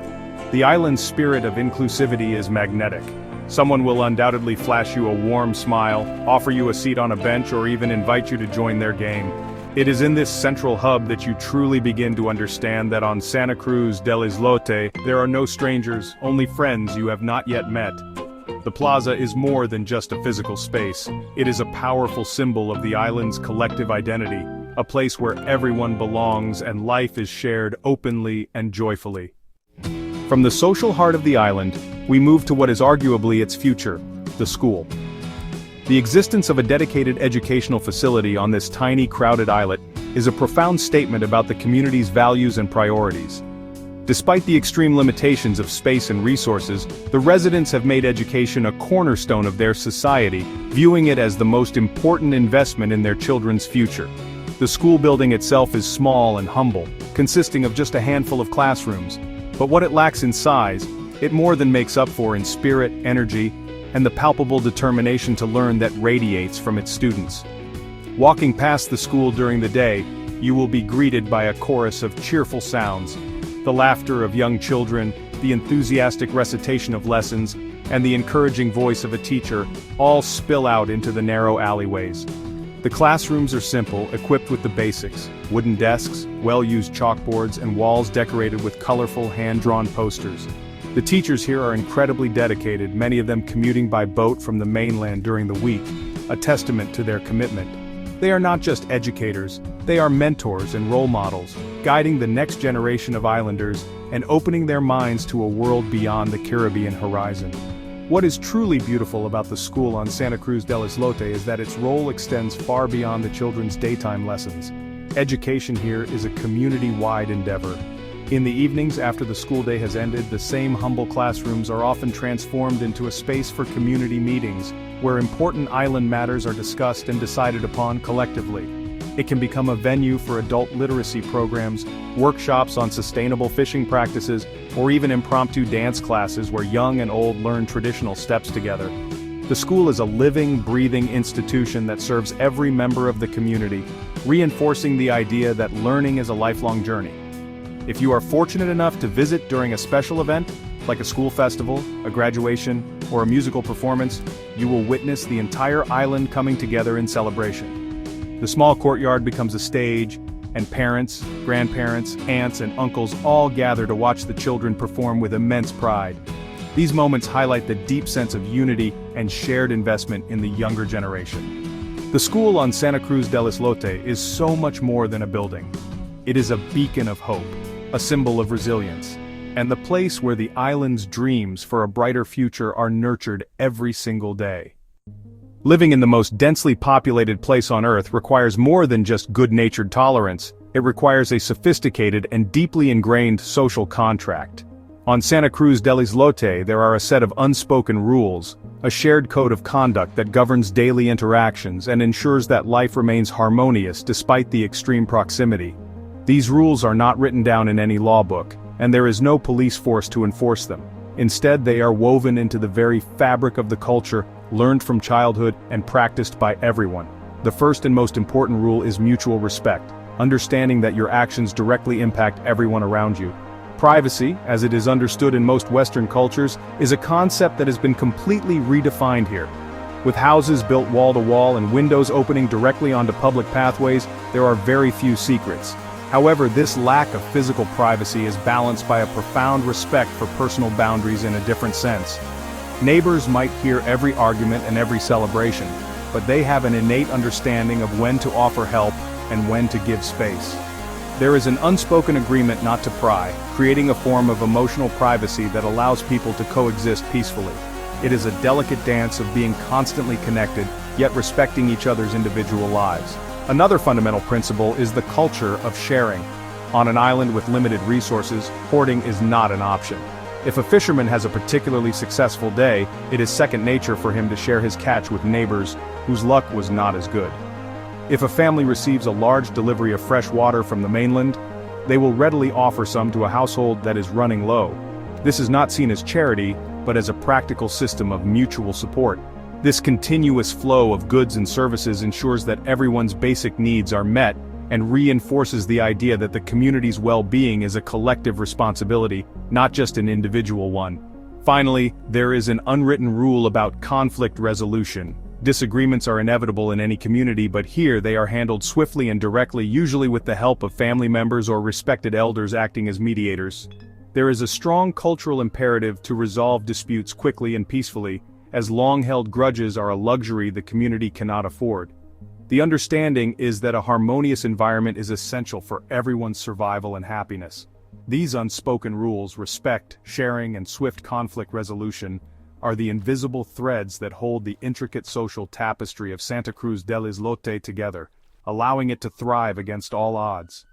The island's spirit of inclusivity is magnetic. Someone will undoubtedly flash you a warm smile, offer you a seat on a bench, or even invite you to join their game. It is in this central hub that you truly begin to understand that on Santa Cruz del Islote, there are no strangers, only friends you have not yet met. The plaza is more than just a physical space. It is a powerful symbol of the island's collective identity, a place where everyone belongs and life is shared openly and joyfully. From the social heart of the island, we move to what is arguably its future, the school. The existence of a dedicated educational facility on this tiny, crowded islet is a profound statement about the community's values and priorities. Despite the extreme limitations of space and resources, the residents have made education a cornerstone of their society, viewing it as the most important investment in their children's future. The school building itself is small and humble, consisting of just a handful of classrooms. But what it lacks in size, It more than makes up for in spirit, energy, and the palpable determination to learn that radiates from its students. Walking past the school during the day, you will be greeted by a chorus of cheerful sounds. The laughter of young children, the enthusiastic recitation of lessons, and the encouraging voice of a teacher all spill out into the narrow alleyways. The classrooms are simple, equipped with the basics: wooden desks, well-used chalkboards, and walls decorated with colorful, hand-drawn posters. The teachers here are incredibly dedicated, many of them commuting by boat from the mainland during the week, a testament to their commitment. They are not just educators, they are mentors and role models, guiding the next generation of islanders and opening their minds to a world beyond the Caribbean horizon. What is truly beautiful about the school on Santa Cruz del Islote is that its role extends far beyond the children's daytime lessons. Education here is a community-wide endeavor. In the evenings after the school day has ended, the same humble classrooms are often transformed into a space for community meetings, where important island matters are discussed and decided upon collectively. It can become a venue for adult literacy programs, workshops on sustainable fishing practices, or even impromptu dance classes where young and old learn traditional steps together. The school is a living, breathing institution that serves every member of the community, reinforcing the idea that learning is a lifelong journey. If you are fortunate enough to visit during a special event, like a school festival, a graduation, or a musical performance, you will witness the entire island coming together in celebration. The small courtyard becomes a stage, and parents, grandparents, aunts, and uncles all gather to watch the children perform with immense pride. These moments highlight the deep sense of unity and shared investment in the younger generation. The school on Santa Cruz del Islote is so much more than a building. It is a beacon of hope, a symbol of resilience, and the place where the island's dreams for a brighter future are nurtured every single day. Living in the most densely populated place on Earth requires more than just good-natured tolerance. It requires a sophisticated and deeply ingrained social contract. On Santa Cruz del Islote, there are a set of unspoken rules, a shared code of conduct that governs daily interactions and ensures that life remains harmonious despite the extreme proximity. These rules are not written down in any law book, and there is no police force to enforce them. Instead, they are woven into the very fabric of the culture, learned from childhood and practiced by everyone. The first and most important rule is mutual respect, understanding that your actions directly impact everyone around you. Privacy, as it is understood in most Western cultures, is a concept that has been completely redefined here. With houses built wall to wall and windows opening directly onto public pathways, there are very few secrets. However, this lack of physical privacy is balanced by a profound respect for personal boundaries in a different sense. Neighbors might hear every argument and every celebration, but they have an innate understanding of when to offer help and when to give space. There is an unspoken agreement not to pry, creating a form of emotional privacy that allows people to coexist peacefully. It is a delicate dance of being constantly connected, yet respecting each other's individual lives. Another fundamental principle is the culture of sharing. On an island with limited resources, hoarding is not an option. If a fisherman has a particularly successful day, it is second nature for him to share his catch with neighbors whose luck was not as good. If a family receives a large delivery of fresh water from the mainland, they will readily offer some to a household that is running low. This is not seen as charity, but as a practical system of mutual support. This continuous flow of goods and services ensures that everyone's basic needs are met and reinforces the idea that the community's well-being is a collective responsibility, not just an individual one. Finally, there is an unwritten rule about conflict resolution. Disagreements are inevitable in any community, but here they are handled swiftly and directly, usually with the help of family members or respected elders acting as mediators. There is a strong cultural imperative to resolve disputes quickly and peacefully, as long-held grudges are a luxury the community cannot afford. The understanding is that a harmonious environment is essential for everyone's survival and happiness. These unspoken rules, respect, sharing, and swift conflict resolution, are the invisible threads that hold the intricate social tapestry of Santa Cruz del Islote together, allowing it to thrive against all odds.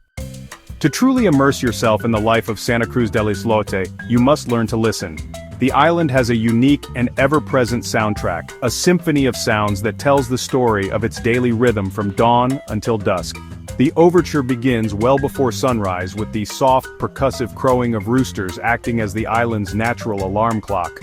To truly immerse yourself in the life of Santa Cruz del Islote, you must learn to listen. The island has a unique and ever-present soundtrack, a symphony of sounds that tells the story of its daily rhythm from dawn until dusk. The overture begins well before sunrise with the soft, percussive crowing of roosters acting as the island's natural alarm clock.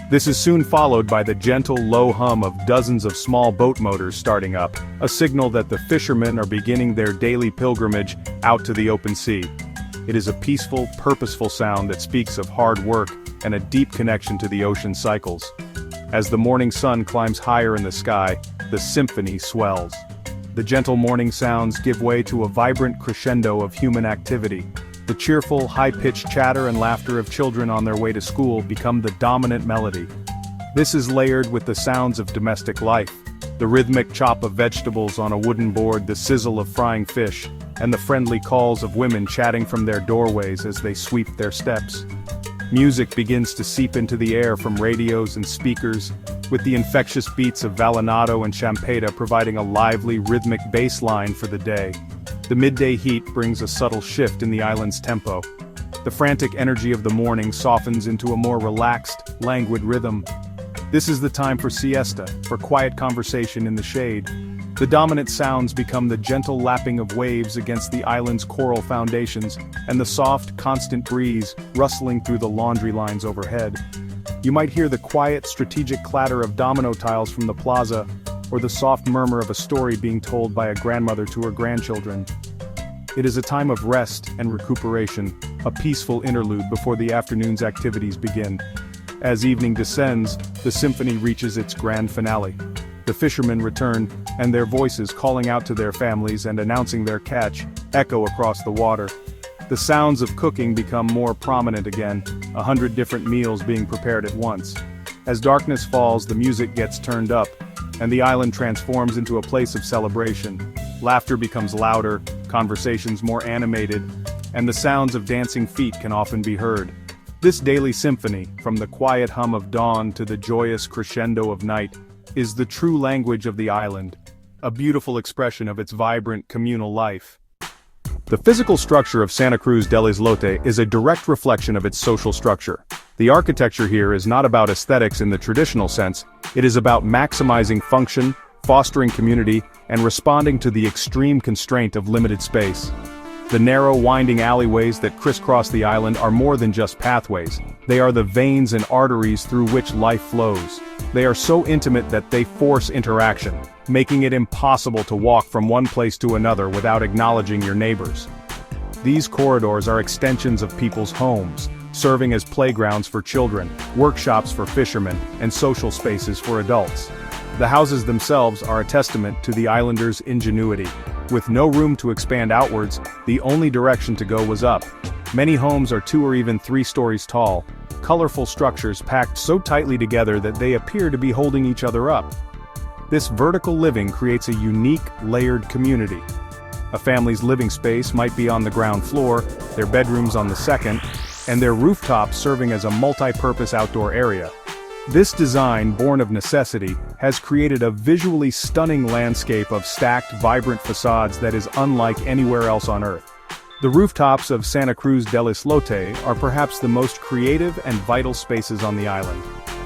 This is soon followed by the gentle, low hum of dozens of small boat motors starting up, a signal that the fishermen are beginning their daily pilgrimage out to the open sea. It is a peaceful, purposeful sound that speaks of hard work and a deep connection to the ocean cycles. As the morning sun climbs higher in the sky, the symphony swells. The gentle morning sounds give way to a vibrant crescendo of human activity. The cheerful, high-pitched chatter and laughter of children on their way to school become the dominant melody. This is layered with the sounds of domestic life, the rhythmic chop of vegetables on a wooden board, the sizzle of frying fish, and the friendly calls of women chatting from their doorways as they sweep their steps. Music begins to seep into the air from radios and speakers, with the infectious beats of vallenato and champeta providing a lively, rhythmic bass line for the day. The midday heat brings a subtle shift in the island's tempo. The frantic energy of the morning softens into a more relaxed, languid rhythm. This is the time for siesta, for quiet conversation in the shade. The dominant sounds become the gentle lapping of waves against the island's coral foundations, and the soft, constant breeze rustling through the laundry lines overhead. You might hear the quiet, strategic clatter of domino tiles from the plaza, or the soft murmur of a story being told by a grandmother to her grandchildren. It is a time of rest and recuperation, a peaceful interlude before the afternoon's activities begin. As evening descends, the symphony reaches its grand finale. The fishermen return, and their voices calling out to their families and announcing their catch echo across the water. The sounds of cooking become more prominent again, 100 different meals being prepared at once. As darkness falls, the music gets turned up, and the island transforms into a place of celebration. Laughter becomes louder, conversations more animated, and the sounds of dancing feet can often be heard. This daily symphony, from the quiet hum of dawn to the joyous crescendo of night, is the true language of the island, a beautiful expression of its vibrant communal life. The physical structure of Santa Cruz del Islote is a direct reflection of its social structure. The architecture here is not about aesthetics in the traditional sense, it is about maximizing function, fostering community, and responding to the extreme constraint of limited space. The narrow, winding alleyways that crisscross the island are more than just pathways. They are the veins and arteries through which life flows. They are so intimate that they force interaction, making it impossible to walk from one place to another without acknowledging your neighbors. These corridors are extensions of people's homes, serving as playgrounds for children, workshops for fishermen, and social spaces for adults. The houses themselves are a testament to the islanders' ingenuity. With no room to expand outwards, the only direction to go was up. Many homes are 2 or even 3 stories tall, colorful structures packed so tightly together that they appear to be holding each other up. This vertical living creates a unique, layered community. A family's living space might be on the ground floor, their bedrooms on the second, and their rooftops serving as a multi-purpose outdoor area. This design, born of necessity, has created a visually stunning landscape of stacked, vibrant facades that is unlike anywhere else on Earth. The rooftops of Santa Cruz del Islote are perhaps the most creative and vital spaces on the island.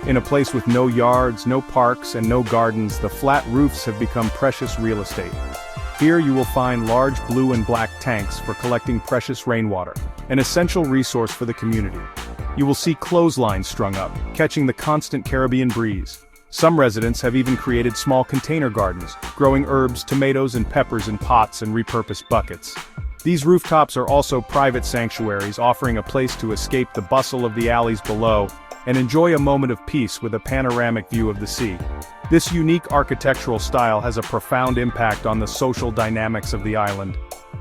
In a place with no yards, no parks, and no gardens, the flat roofs have become precious real estate. Here you will find large blue and black tanks for collecting precious rainwater, an essential resource for the community. You will see clotheslines strung up, catching the constant Caribbean breeze. Some residents have even created small container gardens, growing herbs, tomatoes, and peppers in pots and repurposed buckets. These rooftops are also private sanctuaries, offering a place to escape the bustle of the alleys below and enjoy a moment of peace with a panoramic view of the sea. This unique architectural style has a profound impact on the social dynamics of the island.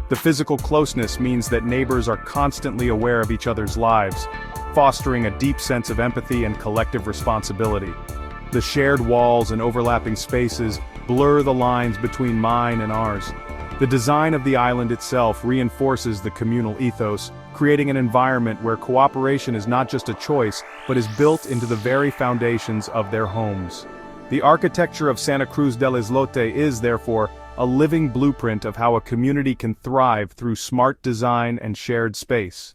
The physical closeness means that neighbors are constantly aware of each other's lives, fostering a deep sense of empathy and collective responsibility. The shared walls and overlapping spaces blur the lines between mine and ours. The design of the island itself reinforces the communal ethos, creating an environment where cooperation is not just a choice, but is built into the very foundations of their homes. The architecture of Santa Cruz del Islote is, therefore, a living blueprint of how a community can thrive through smart design and shared space.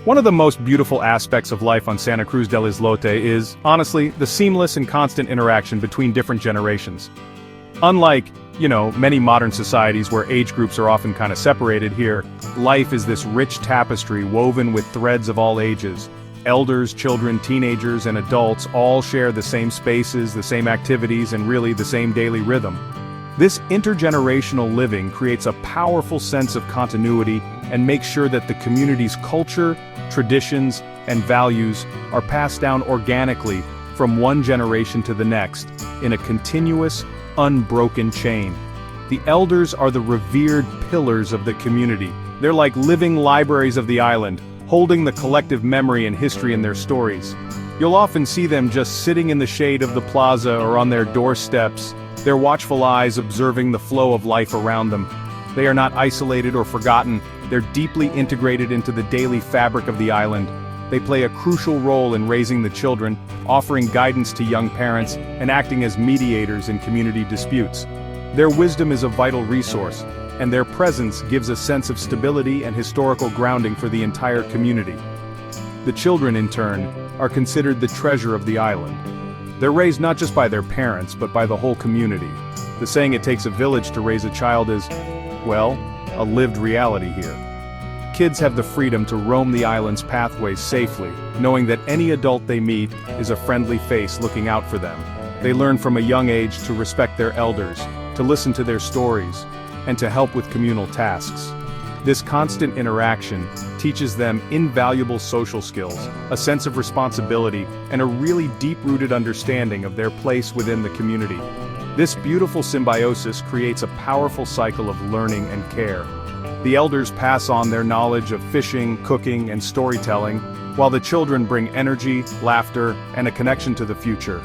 One of the most beautiful aspects of life on Santa Cruz del Islote is, honestly, the seamless and constant interaction between different generations. Unlike Many modern societies where age groups are often kind of separated, here, life is this rich tapestry woven with threads of all ages. Elders, children, teenagers, and adults all share the same spaces, the same activities, and really the same daily rhythm. This intergenerational living creates a powerful sense of continuity and makes sure that the community's culture, traditions, and values are passed down organically from one generation to the next, in a continuous, unbroken chain. The elders are the revered pillars of the community. They're like living libraries of the island, holding the collective memory and history in their stories. You'll often see them just sitting in the shade of the plaza or on their doorsteps, their watchful eyes observing the flow of life around them. They are not isolated or forgotten, they're deeply integrated into the daily fabric of the island. They play a crucial role in raising the children, offering guidance to young parents, and acting as mediators in community disputes. Their wisdom is a vital resource, and their presence gives a sense of stability and historical grounding for the entire community. The children, in turn, are considered the treasure of the island. They're raised not just by their parents, but by the whole community. The saying "it takes a village to raise a child" is, well, a lived reality here. Kids have the freedom to roam the island's pathways safely, knowing that any adult they meet is a friendly face looking out for them. They learn from a young age to respect their elders, to listen to their stories, and to help with communal tasks. This constant interaction teaches them invaluable social skills, a sense of responsibility, and a really deep-rooted understanding of their place within the community. This beautiful symbiosis creates a powerful cycle of learning and care. The elders pass on their knowledge of fishing, cooking, and storytelling, while the children bring energy, laughter, and a connection to the future.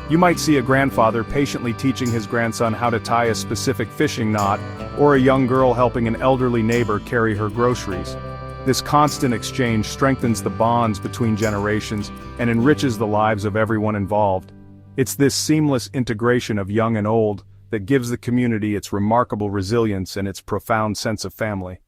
You might see a grandfather patiently teaching his grandson how to tie a specific fishing knot, or a young girl helping an elderly neighbor carry her groceries. This constant exchange strengthens the bonds between generations and enriches the lives of everyone involved. It's this seamless integration of young and old that gives the community its remarkable resilience and its profound sense of family.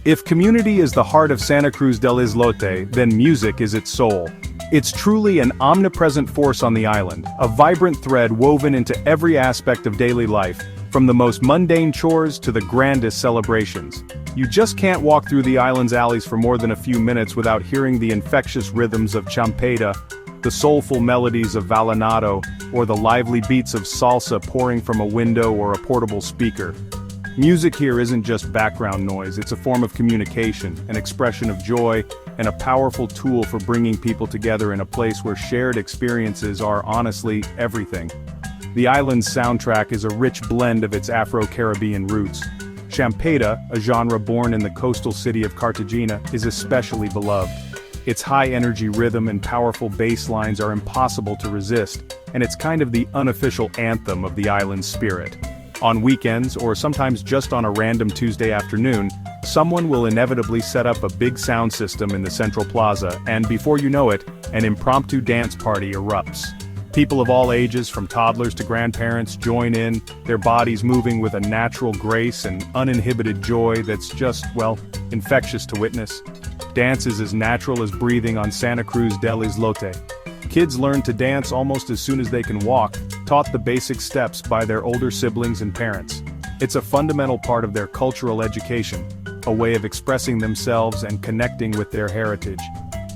If community is the heart of Santa Cruz del Islote, then music is its soul. It's truly an omnipresent force on the island, a vibrant thread woven into every aspect of daily life, from the most mundane chores to the grandest celebrations. You just can't walk through the island's alleys for more than a few minutes without hearing the infectious rhythms of champeta, the soulful melodies of vallenato, or the lively beats of salsa pouring from a window or a portable speaker. Music here isn't just background noise, it's a form of communication, an expression of joy, and a powerful tool for bringing people together in a place where shared experiences are honestly everything. The island's soundtrack is a rich blend of its Afro-Caribbean roots. Champeta, a genre born in the coastal city of Cartagena, is especially beloved. Its high-energy rhythm and powerful bass lines are impossible to resist, and it's kind of the unofficial anthem of the island's spirit. On weekends, or sometimes just on a random Tuesday afternoon, someone will inevitably set up a big sound system in the central plaza, and before you know it, an impromptu dance party erupts. People of all ages, from toddlers to grandparents, join in, their bodies moving with a natural grace and uninhibited joy that's just, well, infectious to witness. Dance is as natural as breathing on Santa Cruz del Islote. Kids learn to dance almost as soon as they can walk, taught the basic steps by their older siblings and parents. It's a fundamental part of their cultural education, a way of expressing themselves and connecting with their heritage.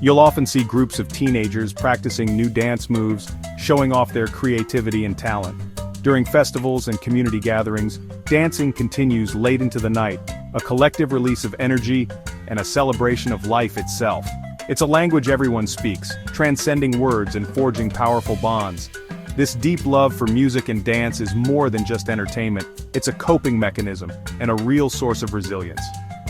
You'll often see groups of teenagers practicing new dance moves, showing off their creativity and talent. During festivals and community gatherings, dancing continues late into the night, a collective release of energy and a celebration of life itself. It's a language everyone speaks, transcending words and forging powerful bonds. This deep love for music and dance is more than just entertainment, it's a coping mechanism and a real source of resilience.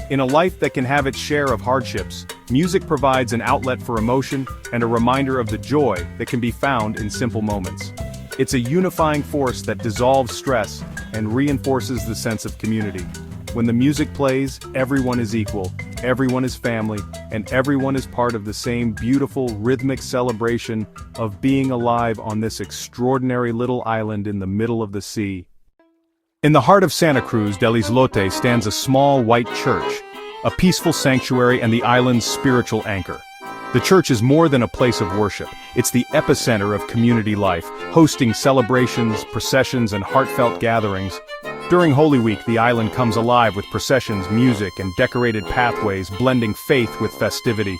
In a life that can have its share of hardships, music provides an outlet for emotion and a reminder of the joy that can be found in simple moments. It's a unifying force that dissolves stress and reinforces the sense of community. When the music plays, everyone is equal, everyone is family, and everyone is part of the same beautiful rhythmic celebration of being alive on this extraordinary little island in the middle of the sea. In the heart of Santa Cruz del Islote stands a small white church, a peaceful sanctuary and the island's spiritual anchor. The church is more than a place of worship. It's the epicenter of community life, hosting celebrations, processions, and heartfelt gatherings. During Holy Week, the island comes alive with processions, music, and decorated pathways, blending faith with festivity.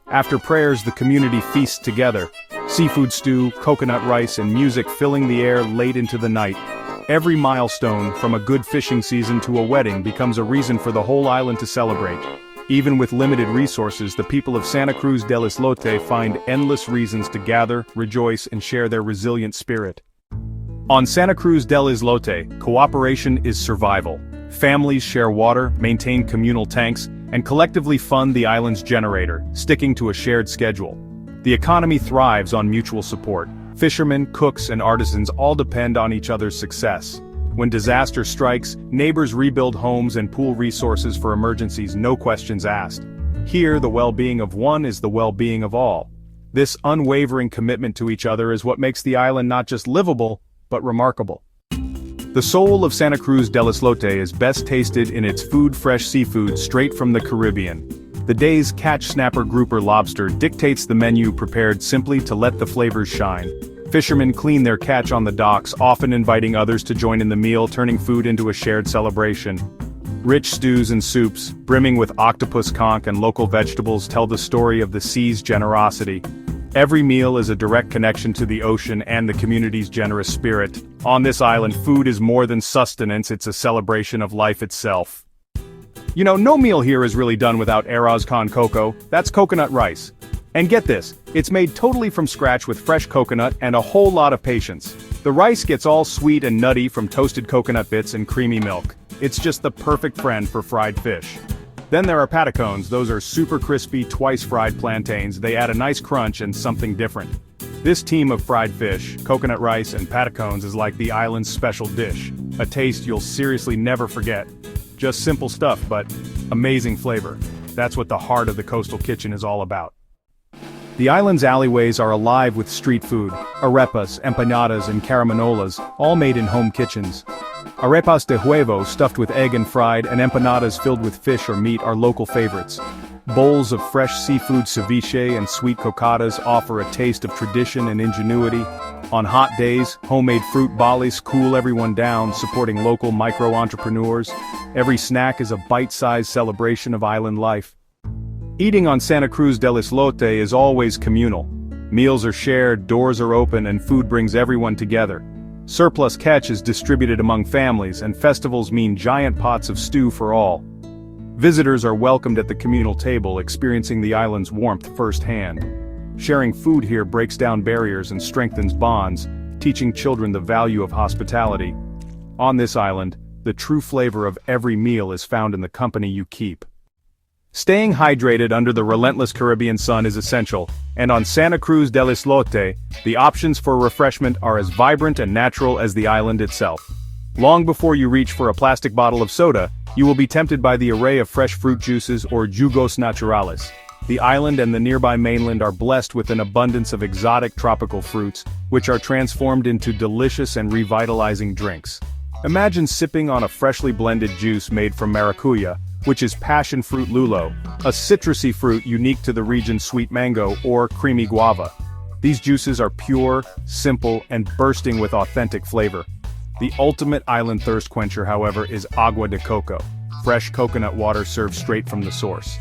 After prayers, the community feasts together. Seafood stew, coconut rice, and music filling the air late into the night. Every milestone, from a good fishing season to a wedding, becomes a reason for the whole island to celebrate. Even with limited resources, the people of Santa Cruz del Islote find endless reasons to gather, rejoice, and share their resilient spirit. On Santa Cruz del Islote, cooperation is survival. Families share water, maintain communal tanks, and collectively fund the island's generator, sticking to a shared schedule. The economy thrives on mutual support. Fishermen, cooks, and artisans all depend on each other's success. When disaster strikes, neighbors rebuild homes and pool resources for emergencies, no questions asked. Here, the well-being of one is the well-being of all. This unwavering commitment to each other is what makes the island not just livable, but remarkable. The soul of Santa Cruz del Islote is best tasted in its food-fresh seafood straight from the Caribbean. The day's catch snapper grouper lobster dictates the menu, prepared simply to let the flavors shine. Fishermen clean their catch on the docks, often inviting others to join in the meal, turning food into a shared celebration. Rich stews and soups, brimming with octopus conch and local vegetables, tell the story of the sea's generosity. Every meal is a direct connection to the ocean and the community's generous spirit. On this island, food is more than sustenance, it's a celebration of life itself. You know, no meal here is really done without arroz con coco, that's coconut rice. And get this, it's made totally from scratch with fresh coconut and a whole lot of patience. The rice gets all sweet and nutty from toasted coconut bits and creamy milk. It's just the perfect friend for fried fish. Then there are patacones. Those are super crispy, twice-fried plantains. They add a nice crunch and something different. This team of fried fish, coconut rice, and patacones is like the island's special dish. A taste you'll seriously never forget. Just simple stuff, but amazing flavor. That's what the heart of the coastal kitchen is all about. The island's alleyways are alive with street food, arepas, empanadas, and caramanolas, all made in home kitchens. Arepas de huevo stuffed with egg and fried, and empanadas filled with fish or meat are local favorites. Bowls of fresh seafood ceviche and sweet cocadas offer a taste of tradition and ingenuity. On hot days, homemade fruit ballis cool everyone down, supporting local micro-entrepreneurs. Every snack is a bite-sized celebration of island life. Eating on Santa Cruz del Islote is always communal. Meals are shared, doors are open, and food brings everyone together. Surplus catch is distributed among families, and festivals mean giant pots of stew for all. Visitors are welcomed at the communal table, experiencing the island's warmth firsthand. Sharing food here breaks down barriers and strengthens bonds, teaching children the value of hospitality. On this island, the true flavor of every meal is found in the company you keep. Staying hydrated under the relentless Caribbean sun is essential, and on Santa Cruz del Islote, the options for refreshment are as vibrant and natural as the island itself. Long before you reach for a plastic bottle of soda, you will be tempted by the array of fresh fruit juices or jugos naturales. The island and the nearby mainland are blessed with an abundance of exotic tropical fruits, which are transformed into delicious and revitalizing drinks. Imagine sipping on a freshly blended juice made from maracuya, which is passion fruit lulo, a citrusy fruit unique to the region's sweet mango, or creamy guava. These juices are pure, simple, and bursting with authentic flavor. The ultimate island thirst quencher, however, is agua de coco, fresh coconut water served straight from the source.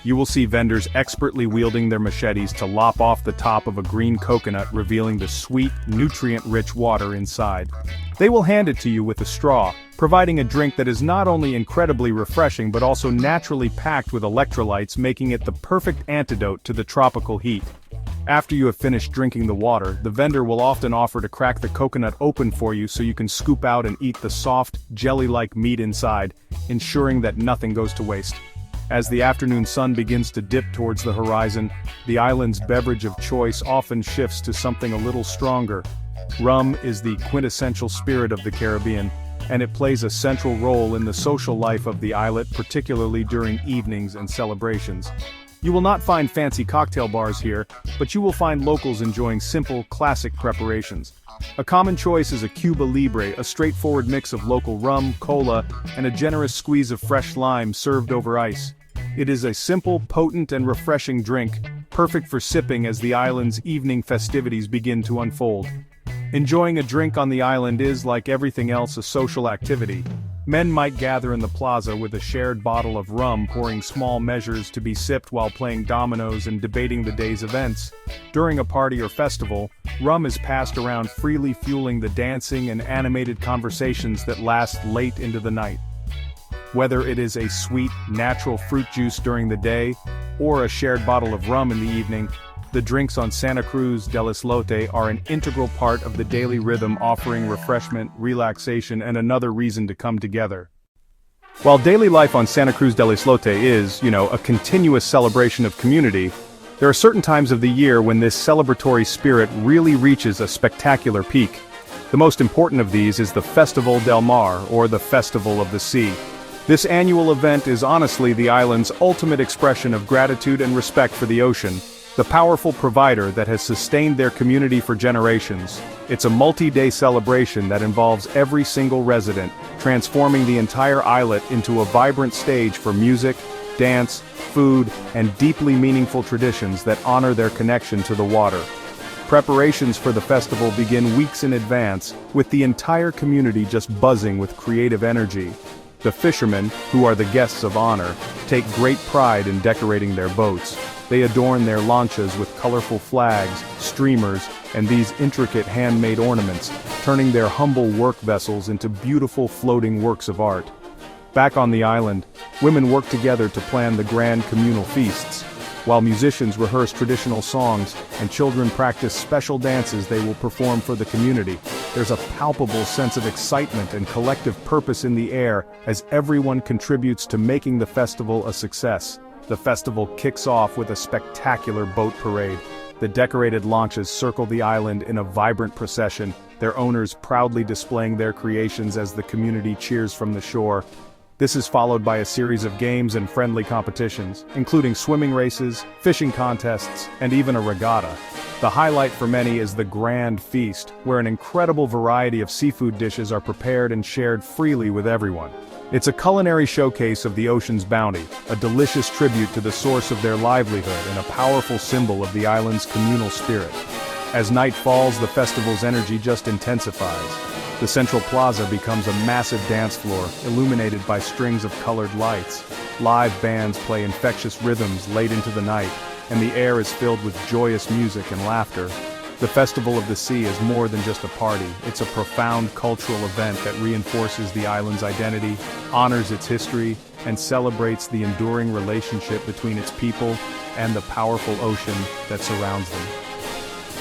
You will see vendors expertly wielding their machetes to lop off the top of a green coconut, revealing the sweet, nutrient-rich water inside. They will hand it to you with a straw, providing a drink that is not only incredibly refreshing but also naturally packed with electrolytes, making it the perfect antidote to the tropical heat. After you have finished drinking the water, the vendor will often offer to crack the coconut open for you so you can scoop out and eat the soft, jelly-like meat inside, ensuring that nothing goes to waste. As the afternoon sun begins to dip towards the horizon, the island's beverage of choice often shifts to something a little stronger. Rum is the quintessential spirit of the Caribbean, and it plays a central role in the social life of the islet, particularly during evenings and celebrations. You will not find fancy cocktail bars here, but you will find locals enjoying simple, classic preparations. A common choice is a Cuba Libre, a straightforward mix of local rum, cola, and a generous squeeze of fresh lime served over ice. It is a simple, potent, and refreshing drink, perfect for sipping as the island's evening festivities begin to unfold. Enjoying a drink on the island is, like everything else, a social activity. Men might gather in the plaza with a shared bottle of rum, pouring small measures to be sipped while playing dominoes and debating the day's events. During a party or festival, rum is passed around freely, fueling the dancing and animated conversations that last late into the night. Whether it is a sweet, natural fruit juice during the day, or a shared bottle of rum in the evening, the drinks on Santa Cruz del Islote are an integral part of the daily rhythm, offering refreshment, relaxation, and another reason to come together. While daily life on Santa Cruz del Islote is, a continuous celebration of community, there are certain times of the year when this celebratory spirit really reaches a spectacular peak. The most important of these is the Festival del Mar, or the Festival of the Sea. This annual event is honestly the island's ultimate expression of gratitude and respect for the ocean, the powerful provider that has sustained their community for generations. It's a multi-day celebration that involves every single resident, transforming the entire islet into a vibrant stage for music, dance, food, and deeply meaningful traditions that honor their connection to the water. Preparations for the festival begin weeks in advance, with the entire community just buzzing with creative energy. The fishermen, who are the guests of honor, take great pride in decorating their boats. They adorn their lanchas with colorful flags, streamers, and these intricate handmade ornaments, turning their humble work vessels into beautiful floating works of art. Back on the island, women work together to plan the grand communal feasts, while musicians rehearse traditional songs and children practice special dances they will perform for the community. There's a palpable sense of excitement and collective purpose in the air as everyone contributes to making the festival a success. The festival kicks off with a spectacular boat parade. The decorated launches circle the island in a vibrant procession, their owners proudly displaying their creations as the community cheers from the shore. This is followed by a series of games and friendly competitions, including swimming races, fishing contests, and even a regatta. The highlight for many is the Grand Feast, where an incredible variety of seafood dishes are prepared and shared freely with everyone. It's a culinary showcase of the ocean's bounty, a delicious tribute to the source of their livelihood and a powerful symbol of the island's communal spirit. As night falls, the festival's energy just intensifies. The central plaza becomes a massive dance floor, illuminated by strings of colored lights. Live bands play infectious rhythms late into the night, and the air is filled with joyous music and laughter. The Festival of the Sea is more than just a party. It's a profound cultural event that reinforces the island's identity, honors its history, and celebrates the enduring relationship between its people and the powerful ocean that surrounds them.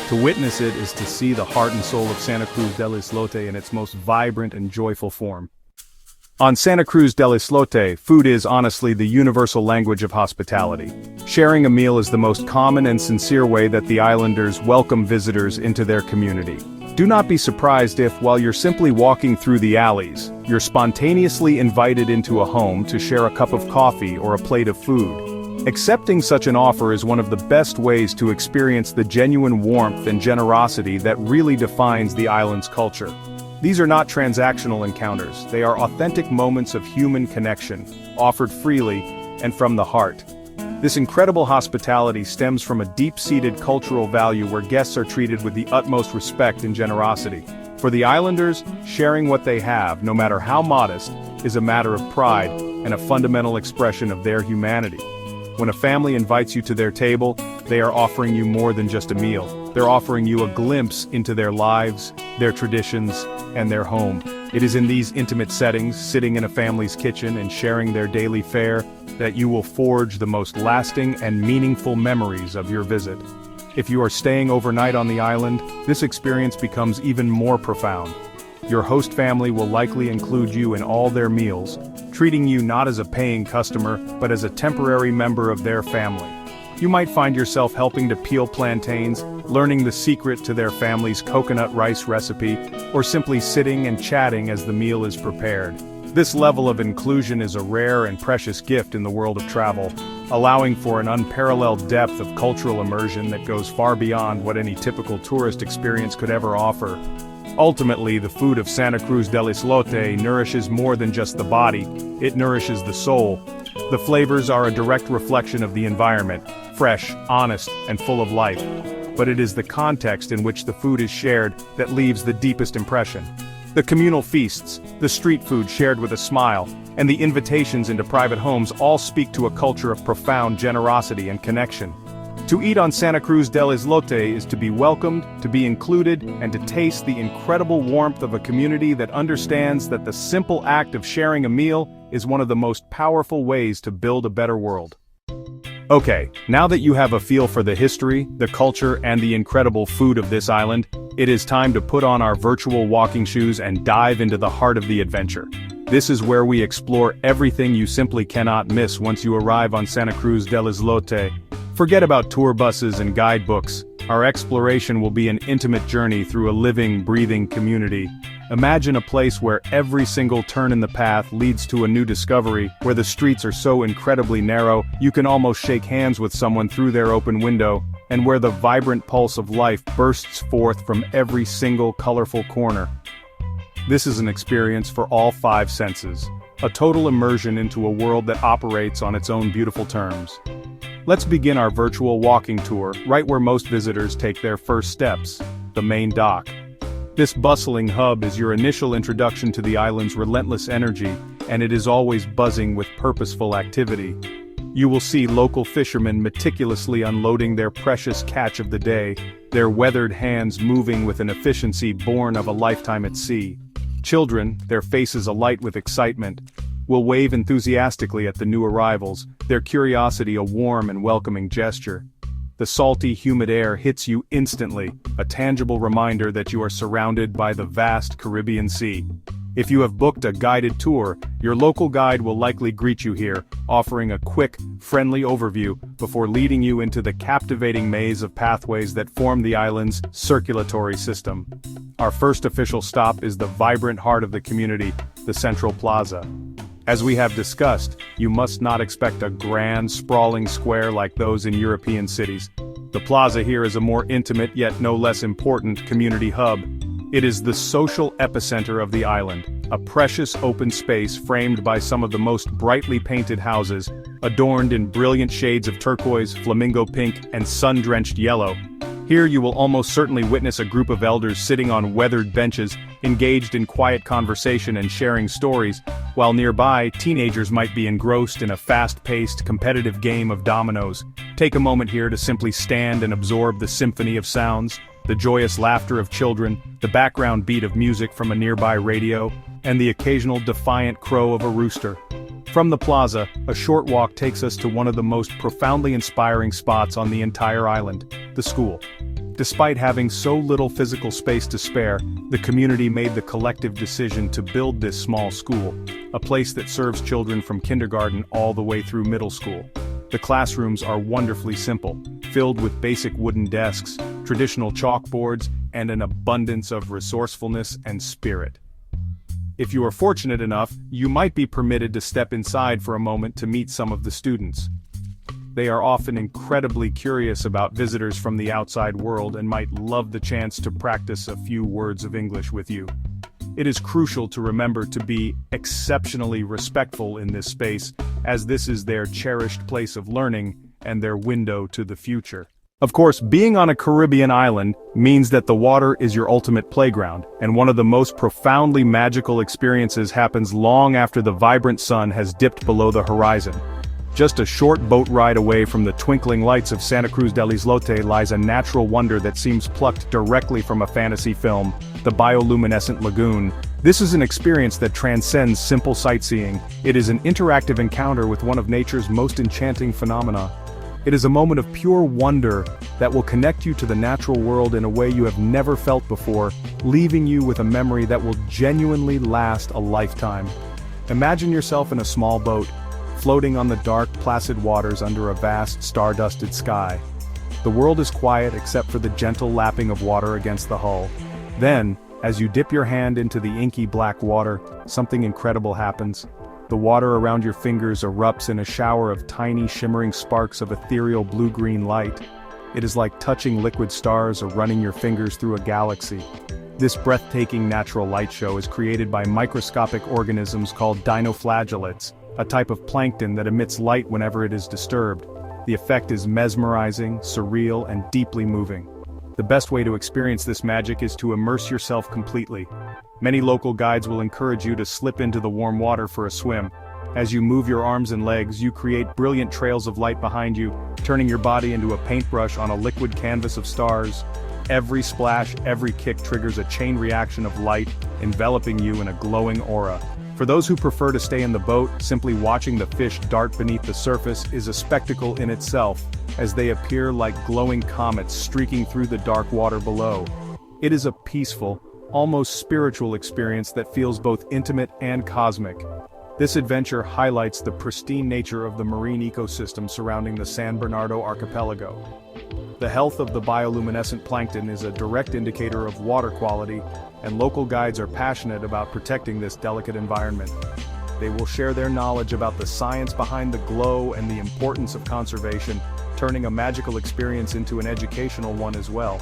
To witness it is to see the heart and soul of Santa Cruz del Islote in its most vibrant and joyful form. On Santa Cruz del Islote, food is honestly the universal language of hospitality. Sharing a meal is the most common and sincere way that the islanders welcome visitors into their community. Do not be surprised if, while you're simply walking through the alleys, you're spontaneously invited into a home to share a cup of coffee or a plate of food. Accepting such an offer is one of the best ways to experience the genuine warmth and generosity that really defines the island's culture. These are not transactional encounters, they are authentic moments of human connection, offered freely and from the heart. This incredible hospitality stems from a deep-seated cultural value where guests are treated with the utmost respect and generosity. For the islanders, sharing what they have, no matter how modest, is a matter of pride and a fundamental expression of their humanity. When a family invites you to their table, they are offering you more than just a meal. They're offering you a glimpse into their lives, their traditions, and their home. It is in these intimate settings, sitting in a family's kitchen and sharing their daily fare, that you will forge the most lasting and meaningful memories of your visit. If you are staying overnight on the island, this experience becomes even more profound. Your host family will likely include you in all their meals, treating you not as a paying customer, but as a temporary member of their family. You might find yourself helping to peel plantains, learning the secret to their family's coconut rice recipe, or simply sitting and chatting as the meal is prepared. This level of inclusion is a rare and precious gift in the world of travel, allowing for an unparalleled depth of cultural immersion that goes far beyond what any typical tourist experience could ever offer. Ultimately, the food of Santa Cruz del Islote nourishes more than just the body, it nourishes the soul. The flavors are a direct reflection of the environment, fresh, honest, and full of life. But it is the context in which the food is shared that leaves the deepest impression. The communal feasts, the street food shared with a smile, and the invitations into private homes all speak to a culture of profound generosity and connection. To eat on Santa Cruz del Islote is to be welcomed, to be included, and to taste the incredible warmth of a community that understands that the simple act of sharing a meal is one of the most powerful ways to build a better world. Okay, now that you have a feel for the history, the culture, and the incredible food of this island, it is time to put on our virtual walking shoes and dive into the heart of the adventure. This is where we explore everything you simply cannot miss once you arrive on Santa Cruz del Islote. Forget about tour buses and guidebooks. Our exploration will be an intimate journey through a living, breathing community. Imagine a place where every single turn in the path leads to a new discovery, where the streets are so incredibly narrow you can almost shake hands with someone through their open window, and where the vibrant pulse of life bursts forth from every single colorful corner. This is an experience for all five senses, a total immersion into a world that operates on its own beautiful terms. Let's begin our virtual walking tour right where most visitors take their first steps, the main dock. This bustling hub is your initial introduction to the island's relentless energy, and it is always buzzing with purposeful activity. You will see local fishermen meticulously unloading their precious catch of the day, their weathered hands moving with an efficiency born of a lifetime at sea. Children, their faces alight with excitement, will wave enthusiastically at the new arrivals, their curiosity a warm and welcoming gesture. The salty, humid air hits you instantly, a tangible reminder that you are surrounded by the vast Caribbean Sea. If you have booked a guided tour, your local guide will likely greet you here, offering a quick, friendly overview before leading you into the captivating maze of pathways that form the island's circulatory system. Our first official stop is the vibrant heart of the community, the Central Plaza. As we have discussed, you must not expect a grand, sprawling square like those in European cities. The plaza here is a more intimate yet no less important community hub. It is the social epicenter of the island, a precious open space framed by some of the most brightly painted houses, adorned in brilliant shades of turquoise, flamingo pink, and sun-drenched yellow. Here you will almost certainly witness a group of elders sitting on weathered benches, engaged in quiet conversation and sharing stories, while nearby, teenagers might be engrossed in a fast-paced, competitive game of dominoes. Take a moment here to simply stand and absorb the symphony of sounds, the joyous laughter of children, the background beat of music from a nearby radio, and the occasional defiant crow of a rooster. From the plaza, a short walk takes us to one of the most profoundly inspiring spots on the entire island, the school. Despite having so little physical space to spare, the community made the collective decision to build this small school, a place that serves children from kindergarten all the way through middle school. The classrooms are wonderfully simple, filled with basic wooden desks, traditional chalkboards, and an abundance of resourcefulness and spirit. If you are fortunate enough, you might be permitted to step inside for a moment to meet some of the students. They are often incredibly curious about visitors from the outside world and might love the chance to practice a few words of English with you. It is crucial to remember to be exceptionally respectful in this space, as this is their cherished place of learning and their window to the future. Of course, being on a Caribbean island means that the water is your ultimate playground, and one of the most profoundly magical experiences happens long after the vibrant sun has dipped below the horizon. Just a short boat ride away from the twinkling lights of Santa Cruz del Islote lies a natural wonder that seems plucked directly from a fantasy film, the bioluminescent lagoon. This is an experience that transcends simple sightseeing. It is an interactive encounter with one of nature's most enchanting phenomena. It is a moment of pure wonder that will connect you to the natural world in a way you have never felt before, leaving you with a memory that will genuinely last a lifetime. Imagine yourself in a small boat, floating on the dark, placid waters under a vast, star-dusted sky. The world is quiet except for the gentle lapping of water against the hull. Then, as you dip your hand into the inky black water, something incredible happens. The water around your fingers erupts in a shower of tiny shimmering sparks of ethereal blue-green light. It is like touching liquid stars or running your fingers through a galaxy. This breathtaking natural light show is created by microscopic organisms called dinoflagellates, a type of plankton that emits light whenever it is disturbed. The effect is mesmerizing, surreal, and deeply moving. The best way to experience this magic is to immerse yourself completely. Many local guides will encourage you to slip into the warm water for a swim. As you move your arms and legs, you create brilliant trails of light behind you, turning your body into a paintbrush on a liquid canvas of stars. Every splash, every kick triggers a chain reaction of light, enveloping you in a glowing aura. For those who prefer to stay in the boat, simply watching the fish dart beneath the surface is a spectacle in itself, as they appear like glowing comets streaking through the dark water below. It is a peaceful, almost spiritual experience that feels both intimate and cosmic. This adventure highlights the pristine nature of the marine ecosystem surrounding the San Bernardo archipelago. The health of the bioluminescent plankton is a direct indicator of water quality, and local guides are passionate about protecting this delicate environment. They will share their knowledge about the science behind the glow and the importance of conservation, turning a magical experience into an educational one as well.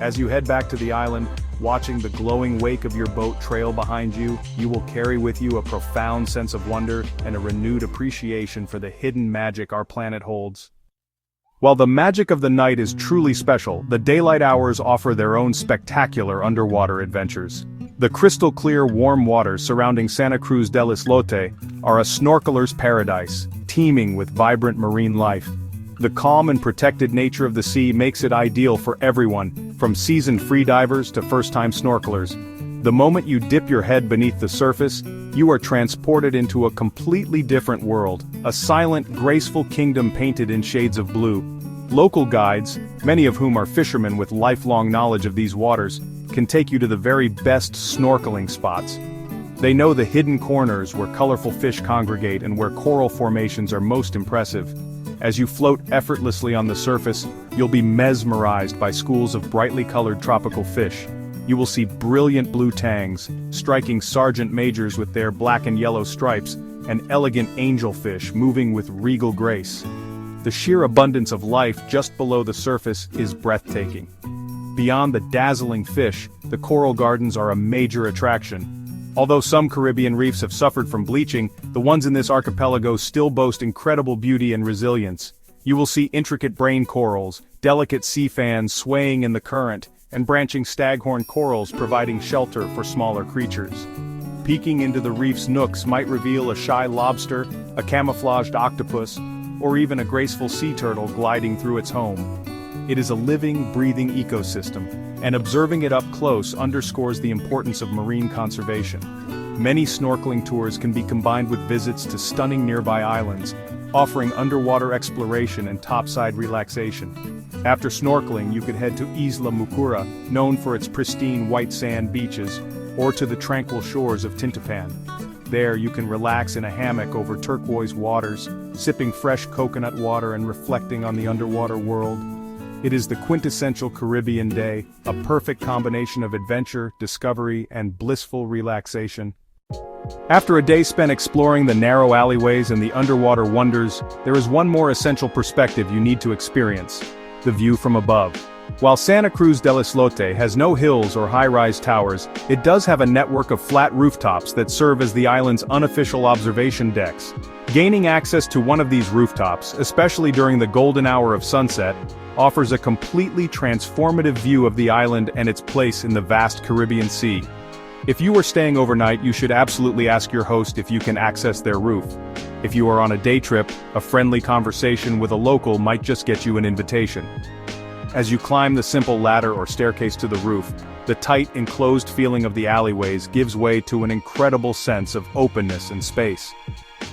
As you head back to the island, watching the glowing wake of your boat trail behind you, you will carry with you a profound sense of wonder and a renewed appreciation for the hidden magic our planet holds. While the magic of the night is truly special, the daylight hours offer their own spectacular underwater adventures. The crystal-clear warm waters surrounding Santa Cruz del Islote are a snorkeler's paradise, teeming with vibrant marine life. The calm and protected nature of the sea makes it ideal for everyone, from seasoned freedivers to first-time snorkelers. The moment you dip your head beneath the surface, you are transported into a completely different world, a silent, graceful kingdom painted in shades of blue. Local guides, many of whom are fishermen with lifelong knowledge of these waters, can take you to the very best snorkeling spots. They know the hidden corners where colorful fish congregate and where coral formations are most impressive. As you float effortlessly on the surface, you'll be mesmerized by schools of brightly colored tropical fish. You will see brilliant blue tangs, striking sergeant majors with their black and yellow stripes, and elegant angelfish moving with regal grace. The sheer abundance of life just below the surface is breathtaking. Beyond the dazzling fish, the coral gardens are a major attraction. Although some Caribbean reefs have suffered from bleaching, the ones in this archipelago still boast incredible beauty and resilience. You will see intricate brain corals, delicate sea fans swaying in the current, and branching staghorn corals providing shelter for smaller creatures. Peeking into the reef's nooks might reveal a shy lobster, a camouflaged octopus, or even a graceful sea turtle gliding through its home. It is a living, breathing ecosystem, and observing it up close underscores the importance of marine conservation. Many snorkeling tours can be combined with visits to stunning nearby islands, offering underwater exploration and topside relaxation. After snorkeling, you could head to Isla Mucura, known for its pristine white sand beaches, or to the tranquil shores of Tintapan. There you can relax in a hammock over turquoise waters, sipping fresh coconut water and reflecting on the underwater world. It is the quintessential Caribbean day, a perfect combination of adventure, discovery, and blissful relaxation. After a day spent exploring the narrow alleyways and the underwater wonders, there is one more essential perspective you need to experience: the view from above. While Santa Cruz del Islote has no hills or high-rise towers, it does have a network of flat rooftops that serve as the island's unofficial observation decks. Gaining access to one of these rooftops, especially during the golden hour of sunset, offers a completely transformative view of the island and its place in the vast Caribbean Sea. If you are staying overnight, you should absolutely ask your host if you can access their roof. If you are on a day trip, a friendly conversation with a local might just get you an invitation. As you climb the simple ladder or staircase to the roof, the tight, enclosed feeling of the alleyways gives way to an incredible sense of openness and space.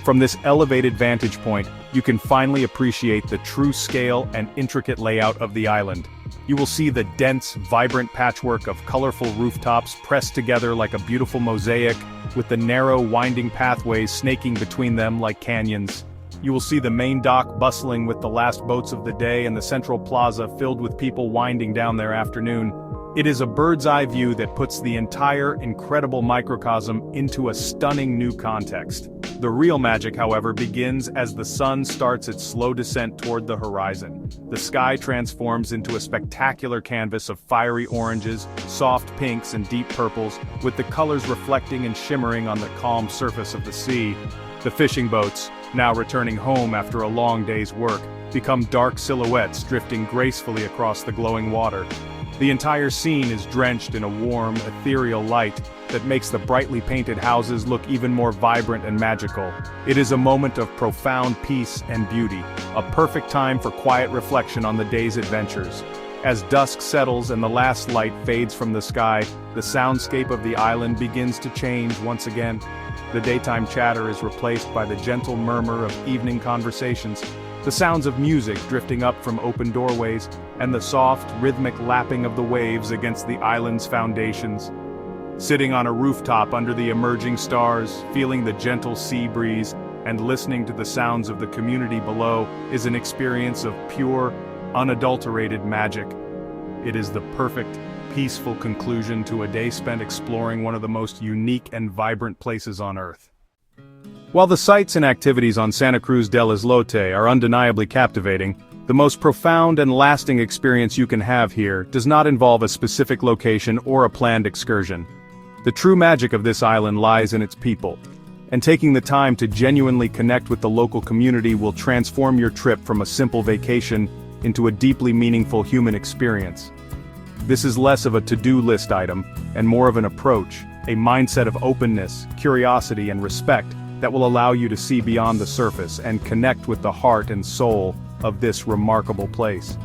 From this elevated vantage point, you can finally appreciate the true scale and intricate layout of the island. You will see the dense, vibrant patchwork of colorful rooftops pressed together like a beautiful mosaic, with the narrow, winding pathways snaking between them like canyons. You will see the main dock bustling with the last boats of the day and the central plaza filled with people winding down their afternoon. It is a bird's-eye view that puts the entire incredible microcosm into a stunning new context. The real magic, however, begins as the sun starts its slow descent toward the horizon. The sky transforms into a spectacular canvas of fiery oranges, soft pinks, and deep purples, with the colors reflecting and shimmering on the calm surface of the sea. The fishing boats, now returning home after a long day's work, become dark silhouettes drifting gracefully across the glowing water. The entire scene is drenched in a warm, ethereal light that makes the brightly painted houses look even more vibrant and magical. It is a moment of profound peace and beauty, a perfect time for quiet reflection on the day's adventures. As dusk settles and the last light fades from the sky, the soundscape of the island begins to change once again. The daytime chatter is replaced by the gentle murmur of evening conversations, the sounds of music drifting up from open doorways, and the soft, rhythmic lapping of the waves against the island's foundations. Sitting on a rooftop under the emerging stars, feeling the gentle sea breeze, and listening to the sounds of the community below is an experience of pure, unadulterated magic. It is the perfect, peaceful conclusion to a day spent exploring one of the most unique and vibrant places on Earth. While the sights and activities on Santa Cruz del Islote are undeniably captivating, the most profound and lasting experience you can have here does not involve a specific location or a planned excursion. The true magic of this island lies in its people, and taking the time to genuinely connect with the local community will transform your trip from a simple vacation into a deeply meaningful human experience. This is less of a to-do list item, and more of an approach, a mindset of openness, curiosity, and respect that will allow you to see beyond the surface and connect with the heart and soul of this remarkable place.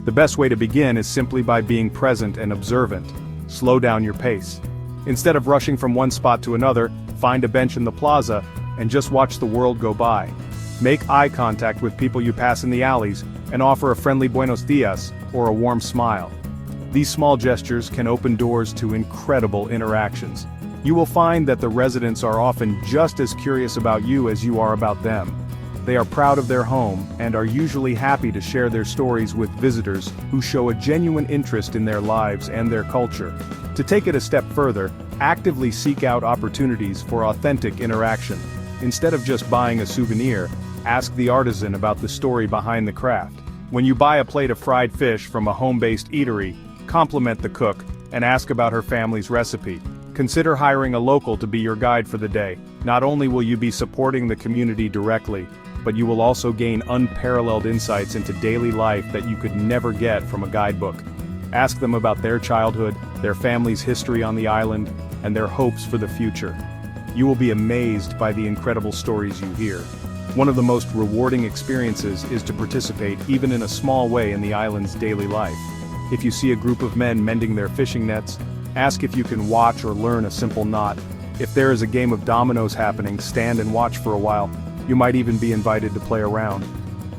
The best way to begin is simply by being present and observant. Slow down your pace. Instead of rushing from one spot to another, find a bench in the plaza and just watch the world go by. Make eye contact with people you pass in the alleys and offer a friendly buenos dias or a warm smile. These small gestures can open doors to incredible interactions. You will find that the residents are often just as curious about you as you are about them. They are proud of their home and are usually happy to share their stories with visitors who show a genuine interest in their lives and their culture. To take it a step further, actively seek out opportunities for authentic interaction. Instead of just buying a souvenir, ask the artisan about the story behind the craft. When you buy a plate of fried fish from a home-based eatery, compliment the cook and ask about her family's recipe. Consider hiring a local to be your guide for the day. Not only will you be supporting the community directly, but you will also gain unparalleled insights into daily life that you could never get from a guidebook. Ask them about their childhood, their family's history on the island, and their hopes for the future. You will be amazed by the incredible stories you hear. One of the most rewarding experiences is to participate even in a small way in the island's daily life. If you see a group of men mending their fishing nets, ask if you can watch or learn a simple knot. If there is a game of dominoes happening, stand and watch for a while. You might even be invited to play around.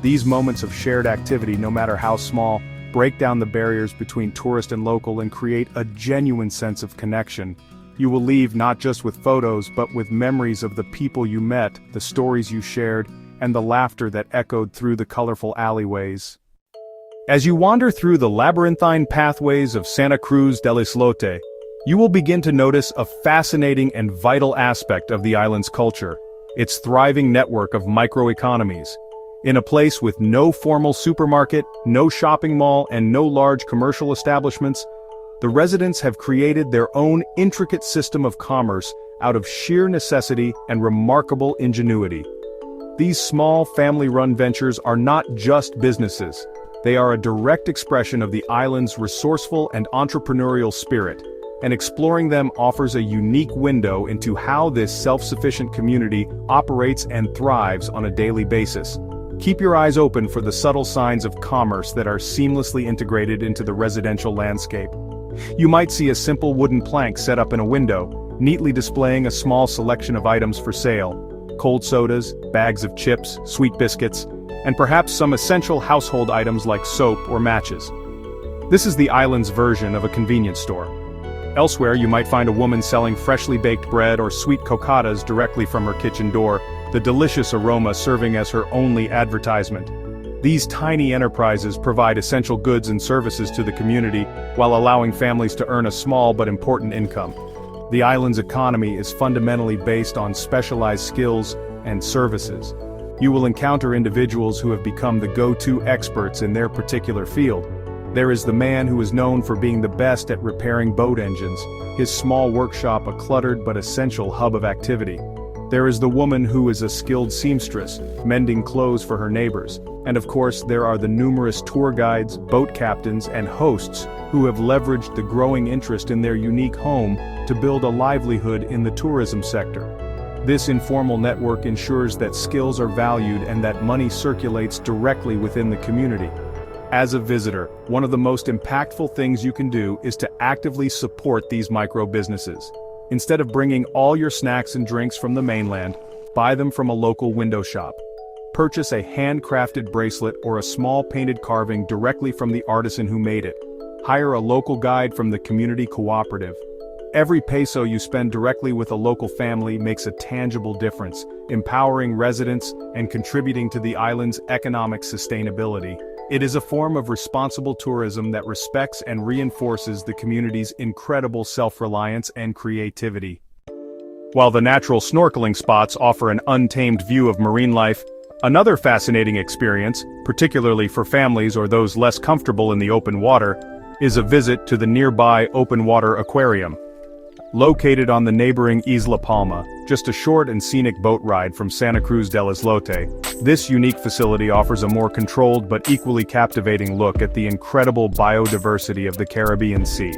These moments of shared activity, no matter how small, break down the barriers between tourist and local and create a genuine sense of connection. You will leave not just with photos but with memories of the people you met, the stories you shared, and the laughter that echoed through the colorful alleyways. As you wander through the labyrinthine pathways of Santa Cruz del Islote, you will begin to notice a fascinating and vital aspect of the island's culture, its thriving network of microeconomies. In a place with no formal supermarket, no shopping mall, and no large commercial establishments, the residents have created their own intricate system of commerce out of sheer necessity and remarkable ingenuity. These small family-run ventures are not just businesses. They are a direct expression of the island's resourceful and entrepreneurial spirit, and exploring them offers a unique window into how this self-sufficient community operates and thrives on a daily basis. Keep your eyes open for the subtle signs of commerce that are seamlessly integrated into the residential landscape. You might see a simple wooden plank set up in a window, neatly displaying a small selection of items for sale: cold sodas, bags of chips, sweet biscuits, and perhaps some essential household items like soap or matches. This is the island's version of a convenience store. Elsewhere, you might find a woman selling freshly baked bread or sweet cocadas directly from her kitchen door, the delicious aroma serving as her only advertisement. These tiny enterprises provide essential goods and services to the community while allowing families to earn a small but important income. The island's economy is fundamentally based on specialized skills and services. You will encounter individuals who have become the go-to experts in their particular field. There is the man who is known for being the best at repairing boat engines, his small workshop a cluttered but essential hub of activity. There is the woman who is a skilled seamstress, mending clothes for her neighbors. And of course, there are the numerous tour guides, boat captains, and hosts who have leveraged the growing interest in their unique home to build a livelihood in the tourism sector. This informal network ensures that skills are valued and that money circulates directly within the community. As a visitor, one of the most impactful things you can do is to actively support these micro-businesses. Instead of bringing all your snacks and drinks from the mainland, buy them from a local window shop. Purchase a handcrafted bracelet or a small painted carving directly from the artisan who made it. Hire a local guide from the community cooperative. Every peso you spend directly with a local family makes a tangible difference, empowering residents and contributing to the island's economic sustainability. It is a form of responsible tourism that respects and reinforces the community's incredible self-reliance and creativity. While the natural snorkeling spots offer an untamed view of marine life, another fascinating experience, particularly for families or those less comfortable in the open water, is a visit to the nearby open water aquarium. Located on the neighboring Isla Palma, just a short and scenic boat ride from Santa Cruz del Islote, this unique facility offers a more controlled but equally captivating look at the incredible biodiversity of the Caribbean Sea.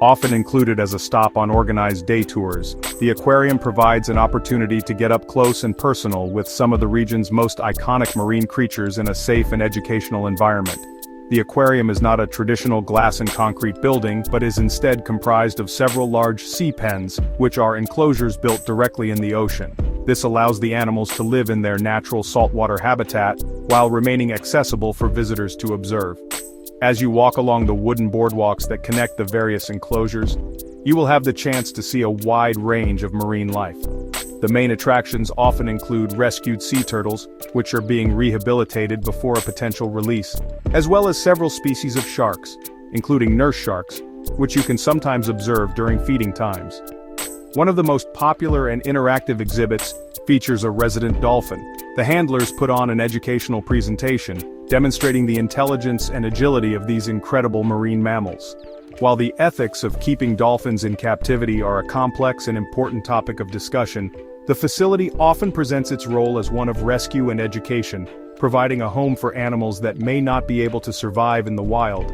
Often included as a stop on organized day tours, the aquarium provides an opportunity to get up close and personal with some of the region's most iconic marine creatures in a safe and educational environment. The aquarium is not a traditional glass and concrete building, but is instead comprised of several large sea pens, which are enclosures built directly in the ocean. This allows the animals to live in their natural saltwater habitat, while remaining accessible for visitors to observe. As you walk along the wooden boardwalks that connect the various enclosures, you will have the chance to see a wide range of marine life. The main attractions often include rescued sea turtles, which are being rehabilitated before a potential release, as well as several species of sharks, including nurse sharks, which you can sometimes observe during feeding times. One of the most popular and interactive exhibits features a resident dolphin. The handlers put on an educational presentation, demonstrating the intelligence and agility of these incredible marine mammals. While the ethics of keeping dolphins in captivity are a complex and important topic of discussion, the facility often presents its role as one of rescue and education, providing a home for animals that may not be able to survive in the wild.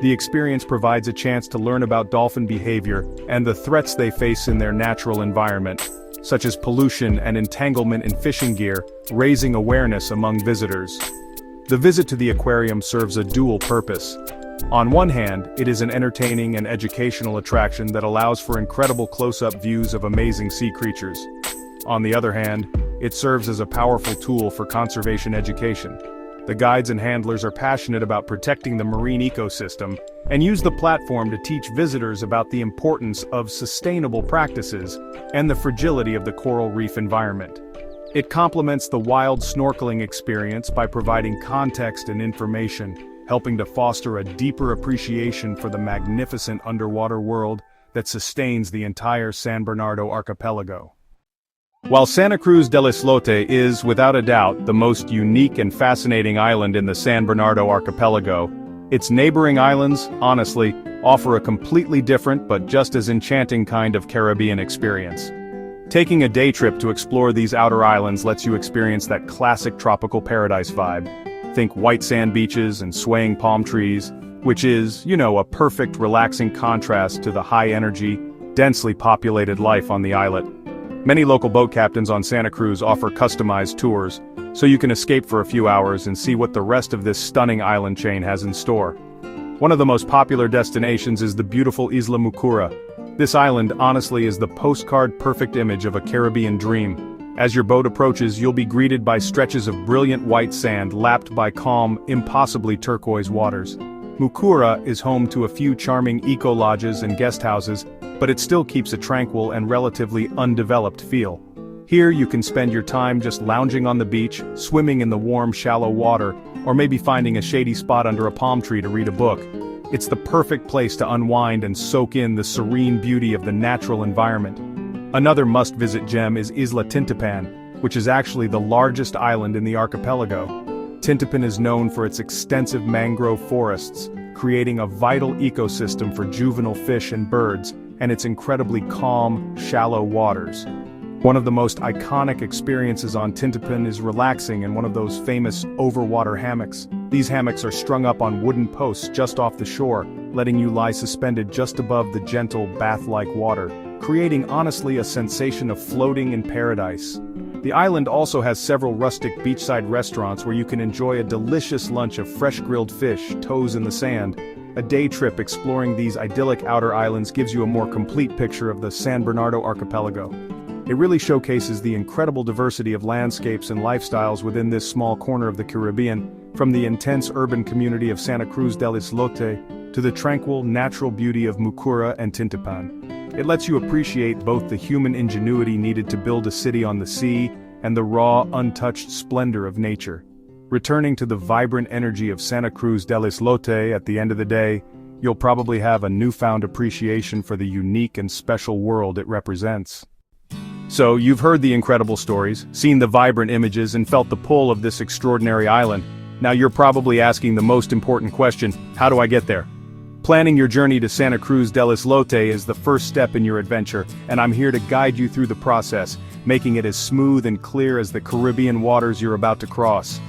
The experience provides a chance to learn about dolphin behavior and the threats they face in their natural environment, such as pollution and entanglement in fishing gear, raising awareness among visitors. The visit to the aquarium serves a dual purpose. On one hand, it is an entertaining and educational attraction that allows for incredible close-up views of amazing sea creatures. On the other hand, it serves as a powerful tool for conservation education. The guides and handlers are passionate about protecting the marine ecosystem and use the platform to teach visitors about the importance of sustainable practices and the fragility of the coral reef environment. It complements the wild snorkeling experience by providing context and information, helping to foster a deeper appreciation for the magnificent underwater world that sustains the entire San Bernardo archipelago. While Santa Cruz del Islote is, without a doubt, the most unique and fascinating island in the San Bernardo archipelago, its neighboring islands, honestly, offer a completely different but just as enchanting kind of Caribbean experience. Taking a day trip to explore these outer islands lets you experience that classic tropical paradise vibe. Think white sand beaches and swaying palm trees, which is, a perfect relaxing contrast to the high-energy, densely populated life on the islet. Many local boat captains on Santa Cruz offer customized tours, so you can escape for a few hours and see what the rest of this stunning island chain has in store. One of the most popular destinations is the beautiful Isla Mucura. This island honestly is the postcard-perfect image of a Caribbean dream. As your boat approaches, you'll be greeted by stretches of brilliant white sand lapped by calm, impossibly turquoise waters. Mucura is home to a few charming eco-lodges and guest houses, but it still keeps a tranquil and relatively undeveloped feel. Here you can spend your time just lounging on the beach, swimming in the warm, shallow water, or maybe finding a shady spot under a palm tree to read a book. It's the perfect place to unwind and soak in the serene beauty of the natural environment. Another must-visit gem is Isla Tintipan, which is actually the largest island in the archipelago. Tintipan is known for its extensive mangrove forests, creating a vital ecosystem for juvenile fish and birds, and its incredibly calm, shallow waters. One of the most iconic experiences on Tintipan is relaxing in one of those famous overwater hammocks. These hammocks are strung up on wooden posts just off the shore, letting you lie suspended just above the gentle, bath-like water, creating honestly a sensation of floating in paradise. The island also has several rustic beachside restaurants where you can enjoy a delicious lunch of fresh grilled fish, toes in the sand. A day trip exploring these idyllic outer islands gives you a more complete picture of the San Bernardo archipelago. It really showcases the incredible diversity of landscapes and lifestyles within this small corner of the Caribbean, from the intense urban community of Santa Cruz del Islote to the tranquil, natural beauty of Mucura and Tintipan. It lets you appreciate both the human ingenuity needed to build a city on the sea and the raw, untouched splendor of nature. Returning to the vibrant energy of Santa Cruz del Islote at the end of the day, you'll probably have a newfound appreciation for the unique and special world it represents. So, you've heard the incredible stories, seen the vibrant images, and felt the pull of this extraordinary island. Now you're probably asking the most important question: how do I get there? Planning your journey to Santa Cruz del Islote is the first step in your adventure, and I'm here to guide you through the process, making it as smooth and clear as the Caribbean waters you're about to cross.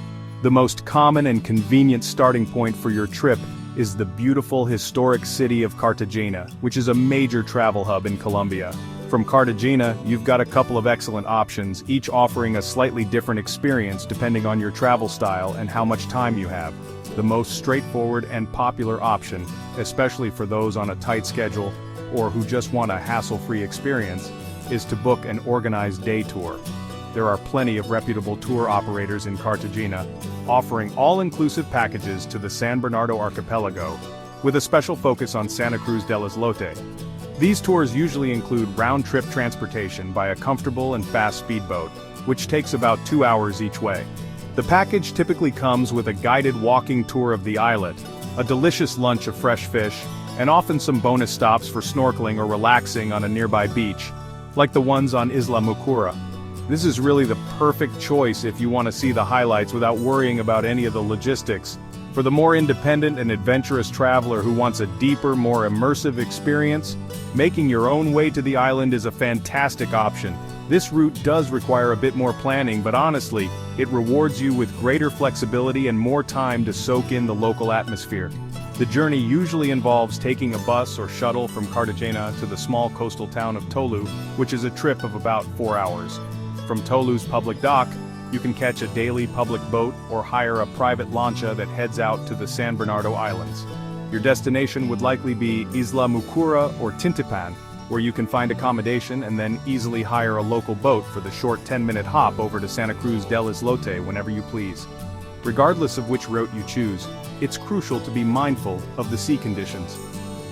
The most common and convenient starting point for your trip is the beautiful historic city of Cartagena, which is a major travel hub in Colombia. From Cartagena, you've got a couple of excellent options, each offering a slightly different experience depending on your travel style and how much time you have. The most straightforward and popular option, especially for those on a tight schedule or who just want a hassle-free experience, is to book an organized day tour. There are plenty of reputable tour operators in Cartagena, offering all-inclusive packages to the San Bernardo archipelago, with a special focus on Santa Cruz del Islote. These tours usually include round-trip transportation by a comfortable and fast speedboat, which takes about 2 hours each way. The package typically comes with a guided walking tour of the islet, a delicious lunch of fresh fish, and often some bonus stops for snorkeling or relaxing on a nearby beach, like the ones on Isla Mucura. This is really the perfect choice if you want to see the highlights without worrying about any of the logistics. For the more independent and adventurous traveler who wants a deeper, more immersive experience, making your own way to the island is a fantastic option. This route does require a bit more planning, but honestly, it rewards you with greater flexibility and more time to soak in the local atmosphere. The journey usually involves taking a bus or shuttle from Cartagena to the small coastal town of Tolu, which is a trip of about 4 hours. From Tolu's public dock, you can catch a daily public boat or hire a private lancha that heads out to the San Bernardo Islands. Your destination would likely be Isla Mucura or Tintipan, where you can find accommodation and then easily hire a local boat for the short 10-minute hop over to Santa Cruz del Islote whenever you please. Regardless of which route you choose, it's crucial to be mindful of the sea conditions.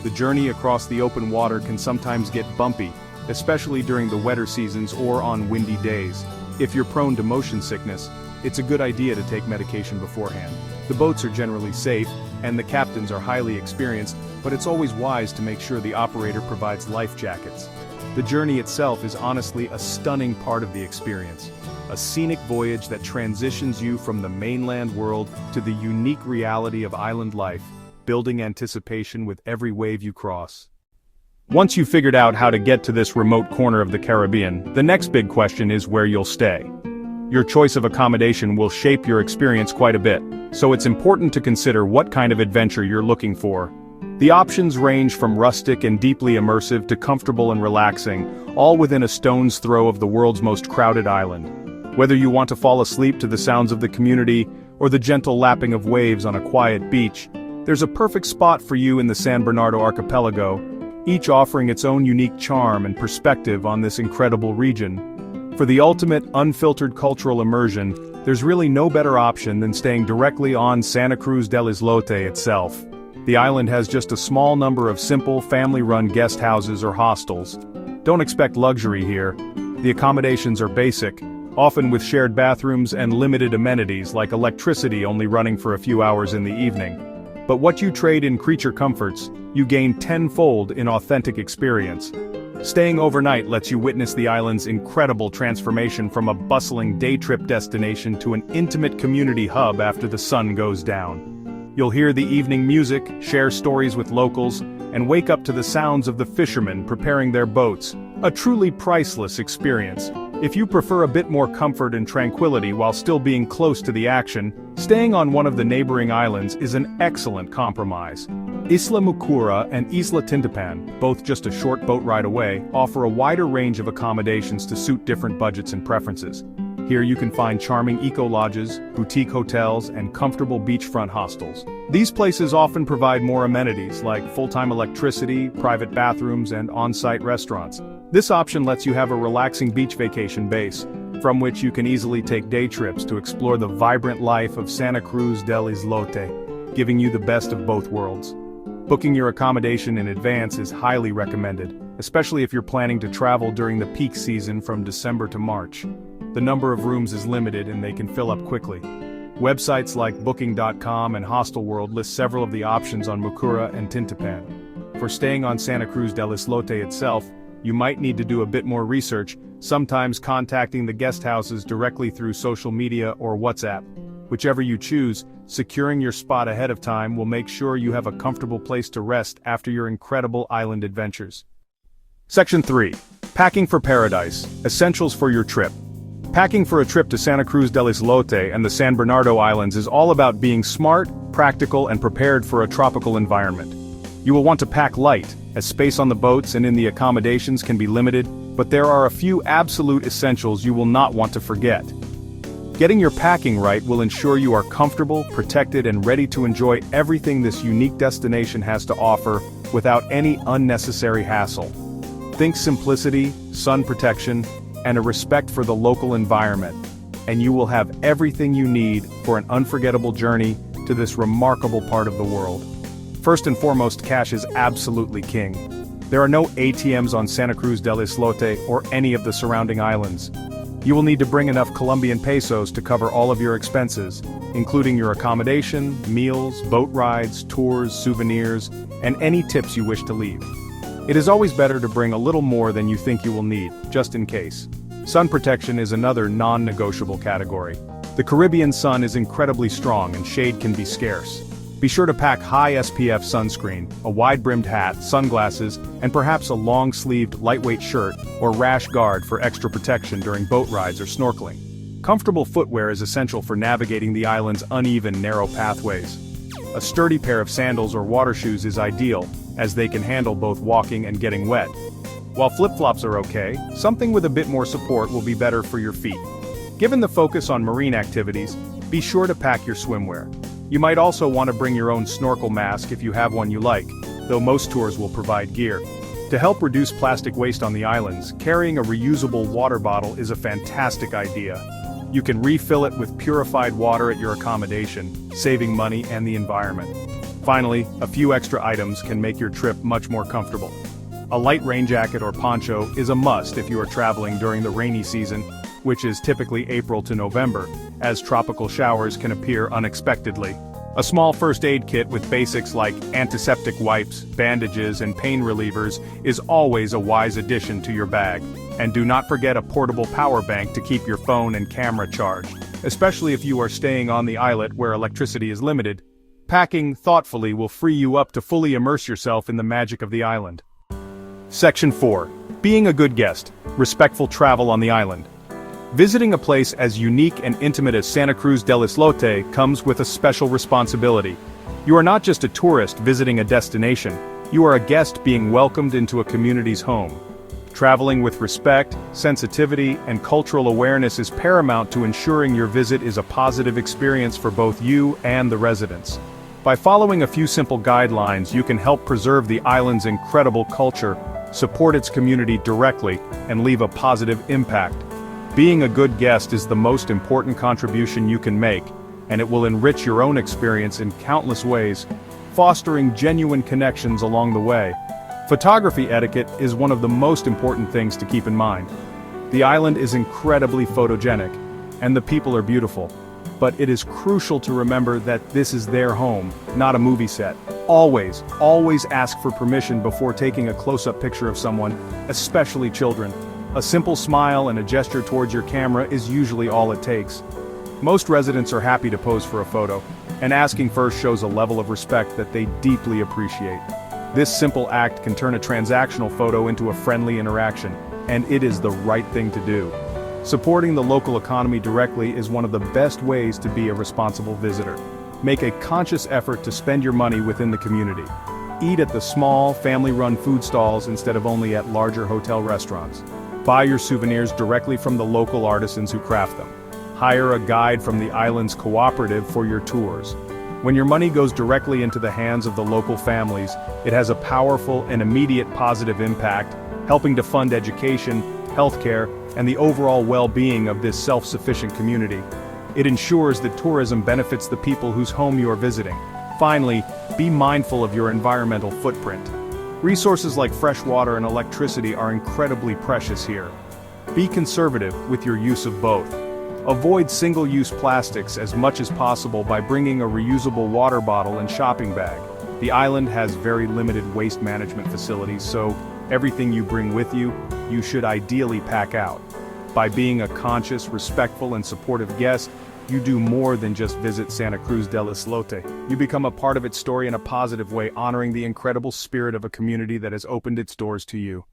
The journey across the open water can sometimes get bumpy, especially during the wetter seasons or on windy days. If you're prone to motion sickness, it's a good idea to take medication beforehand. The boats are generally safe, and the captains are highly experienced, but it's always wise to make sure the operator provides life jackets. The journey itself is honestly a stunning part of the experience. A scenic voyage that transitions you from the mainland world to the unique reality of island life, building anticipation with every wave you cross. Once you've figured out how to get to this remote corner of the Caribbean, the next big question is where you'll stay. Your choice of accommodation will shape your experience quite a bit, so it's important to consider what kind of adventure you're looking for. The options range from rustic and deeply immersive to comfortable and relaxing, all within a stone's throw of the world's most crowded island. Whether you want to fall asleep to the sounds of the community or the gentle lapping of waves on a quiet beach, there's a perfect spot for you in the San Bernardo archipelago, each offering its own unique charm and perspective on this incredible region. For the ultimate unfiltered cultural immersion, there's really no better option than staying directly on Santa Cruz del Islote itself. The island has just a small number of simple, family-run guest houses or hostels. Don't expect luxury here. The accommodations are basic, often with shared bathrooms and limited amenities like electricity only running for a few hours in the evening. But what you trade in creature comforts, you gain tenfold in authentic experience. Staying overnight lets you witness the island's incredible transformation from a bustling day trip destination to an intimate community hub after the sun goes down. You'll hear the evening music, share stories with locals, and wake up to the sounds of the fishermen preparing their boats. A truly priceless experience. If you prefer a bit more comfort and tranquility while still being close to the action, staying on one of the neighboring islands is an excellent compromise. Isla Mucura and Isla Tintapan, both just a short boat ride away, offer a wider range of accommodations to suit different budgets and preferences. Here you can find charming eco-lodges, boutique hotels, and comfortable beachfront hostels. These places often provide more amenities like full-time electricity, private bathrooms, and on-site restaurants. This option lets you have a relaxing beach vacation base, from which you can easily take day trips to explore the vibrant life of Santa Cruz del Islote, giving you the best of both worlds. Booking your accommodation in advance is highly recommended, especially if you're planning to travel during the peak season from December to March. The number of rooms is limited and they can fill up quickly. Websites like Booking.com and Hostelworld list several of the options on Mucura and Tintapan. For staying on Santa Cruz del Islote itself, you might need to do a bit more research, sometimes contacting the guest houses directly through social media or WhatsApp. Whichever you choose, securing your spot ahead of time will make sure you have a comfortable place to rest after your incredible island adventures. Section 3. Packing for Paradise, Essentials for your trip. Packing for a trip to Santa Cruz del Islote and the San Bernardo Islands is all about being smart, practical, and prepared for a tropical environment. You will want to pack light, as space on the boats and in the accommodations can be limited, but there are a few absolute essentials you will not want to forget. Getting your packing right will ensure you are comfortable, protected, and ready to enjoy everything this unique destination has to offer without any unnecessary hassle. Think simplicity, sun protection, and a respect for the local environment, and you will have everything you need for an unforgettable journey to this remarkable part of the world. First and foremost, cash is absolutely king. There are no ATMs on Santa Cruz del Islote or any of the surrounding islands. You will need to bring enough Colombian pesos to cover all of your expenses, including your accommodation, meals, boat rides, tours, souvenirs, and any tips you wish to leave. It is always better to bring a little more than you think you will need, just in case. Sun protection is another non-negotiable category. The Caribbean sun is incredibly strong and shade can be scarce. Be sure to pack high SPF sunscreen, a wide-brimmed hat, sunglasses, and perhaps a long-sleeved, lightweight shirt or rash guard for extra protection during boat rides or snorkeling. Comfortable footwear is essential for navigating the island's uneven, narrow pathways. A sturdy pair of sandals or water shoes is ideal, as they can handle both walking and getting wet. While flip-flops are okay, something with a bit more support will be better for your feet. Given the focus on marine activities, be sure to pack your swimwear. You might also want to bring your own snorkel mask if you have one you like, though most tours will provide gear. To help reduce plastic waste on the islands, carrying a reusable water bottle is a fantastic idea. You can refill it with purified water at your accommodation, saving money and the environment. Finally, a few extra items can make your trip much more comfortable. A light rain jacket or poncho is a must if you are traveling during the rainy season, which is typically April to November, as tropical showers can appear unexpectedly. A small first aid kit with basics like antiseptic wipes, bandages, and pain relievers is always a wise addition to your bag. And do not forget a portable power bank to keep your phone and camera charged, especially if you are staying on the islet where electricity is limited. Packing thoughtfully will free you up to fully immerse yourself in the magic of the island. Section 4. Being a good guest. Respectful travel on the island. Visiting a place as unique and intimate as Santa Cruz del Islote comes with a special responsibility. You are not just a tourist visiting a destination, you are a guest being welcomed into a community's home. Traveling with respect, sensitivity, and cultural awareness is paramount to ensuring your visit is a positive experience for both you and the residents. By following a few simple guidelines, you can help preserve the island's incredible culture, support its community directly, and leave a positive impact. Being a good guest is the most important contribution you can make, and it will enrich your own experience in countless ways, fostering genuine connections along the way. Photography etiquette is one of the most important things to keep in mind. The island is incredibly photogenic, and the people are beautiful. But it is crucial to remember that this is their home, not a movie set. Always ask for permission before taking a close-up picture of someone, especially children. A simple smile and a gesture towards your camera is usually all it takes. Most residents are happy to pose for a photo, and asking first shows a level of respect that they deeply appreciate. This simple act can turn a transactional photo into a friendly interaction, and it is the right thing to do. Supporting the local economy directly is one of the best ways to be a responsible visitor. Make a conscious effort to spend your money within the community. Eat at the small, family-run food stalls instead of only at larger hotel restaurants. Buy your souvenirs directly from the local artisans who craft them. Hire a guide from the island's cooperative for your tours. When your money goes directly into the hands of the local families, it has a powerful and immediate positive impact, helping to fund education, healthcare, and the overall well-being of this self-sufficient community. It ensures that tourism benefits the people whose home you are visiting. Finally, be mindful of your environmental footprint. Resources like fresh water and electricity are incredibly precious here. Be conservative with your use of both. Avoid single-use plastics as much as possible by bringing a reusable water bottle and shopping bag. The island has very limited waste management facilities, so everything you bring with you, you should ideally pack out. By being a conscious, respectful, and supportive guest, you do more than just visit Santa Cruz del Islote. You become a part of its story in a positive way, honoring the incredible spirit of a community that has opened its doors to you.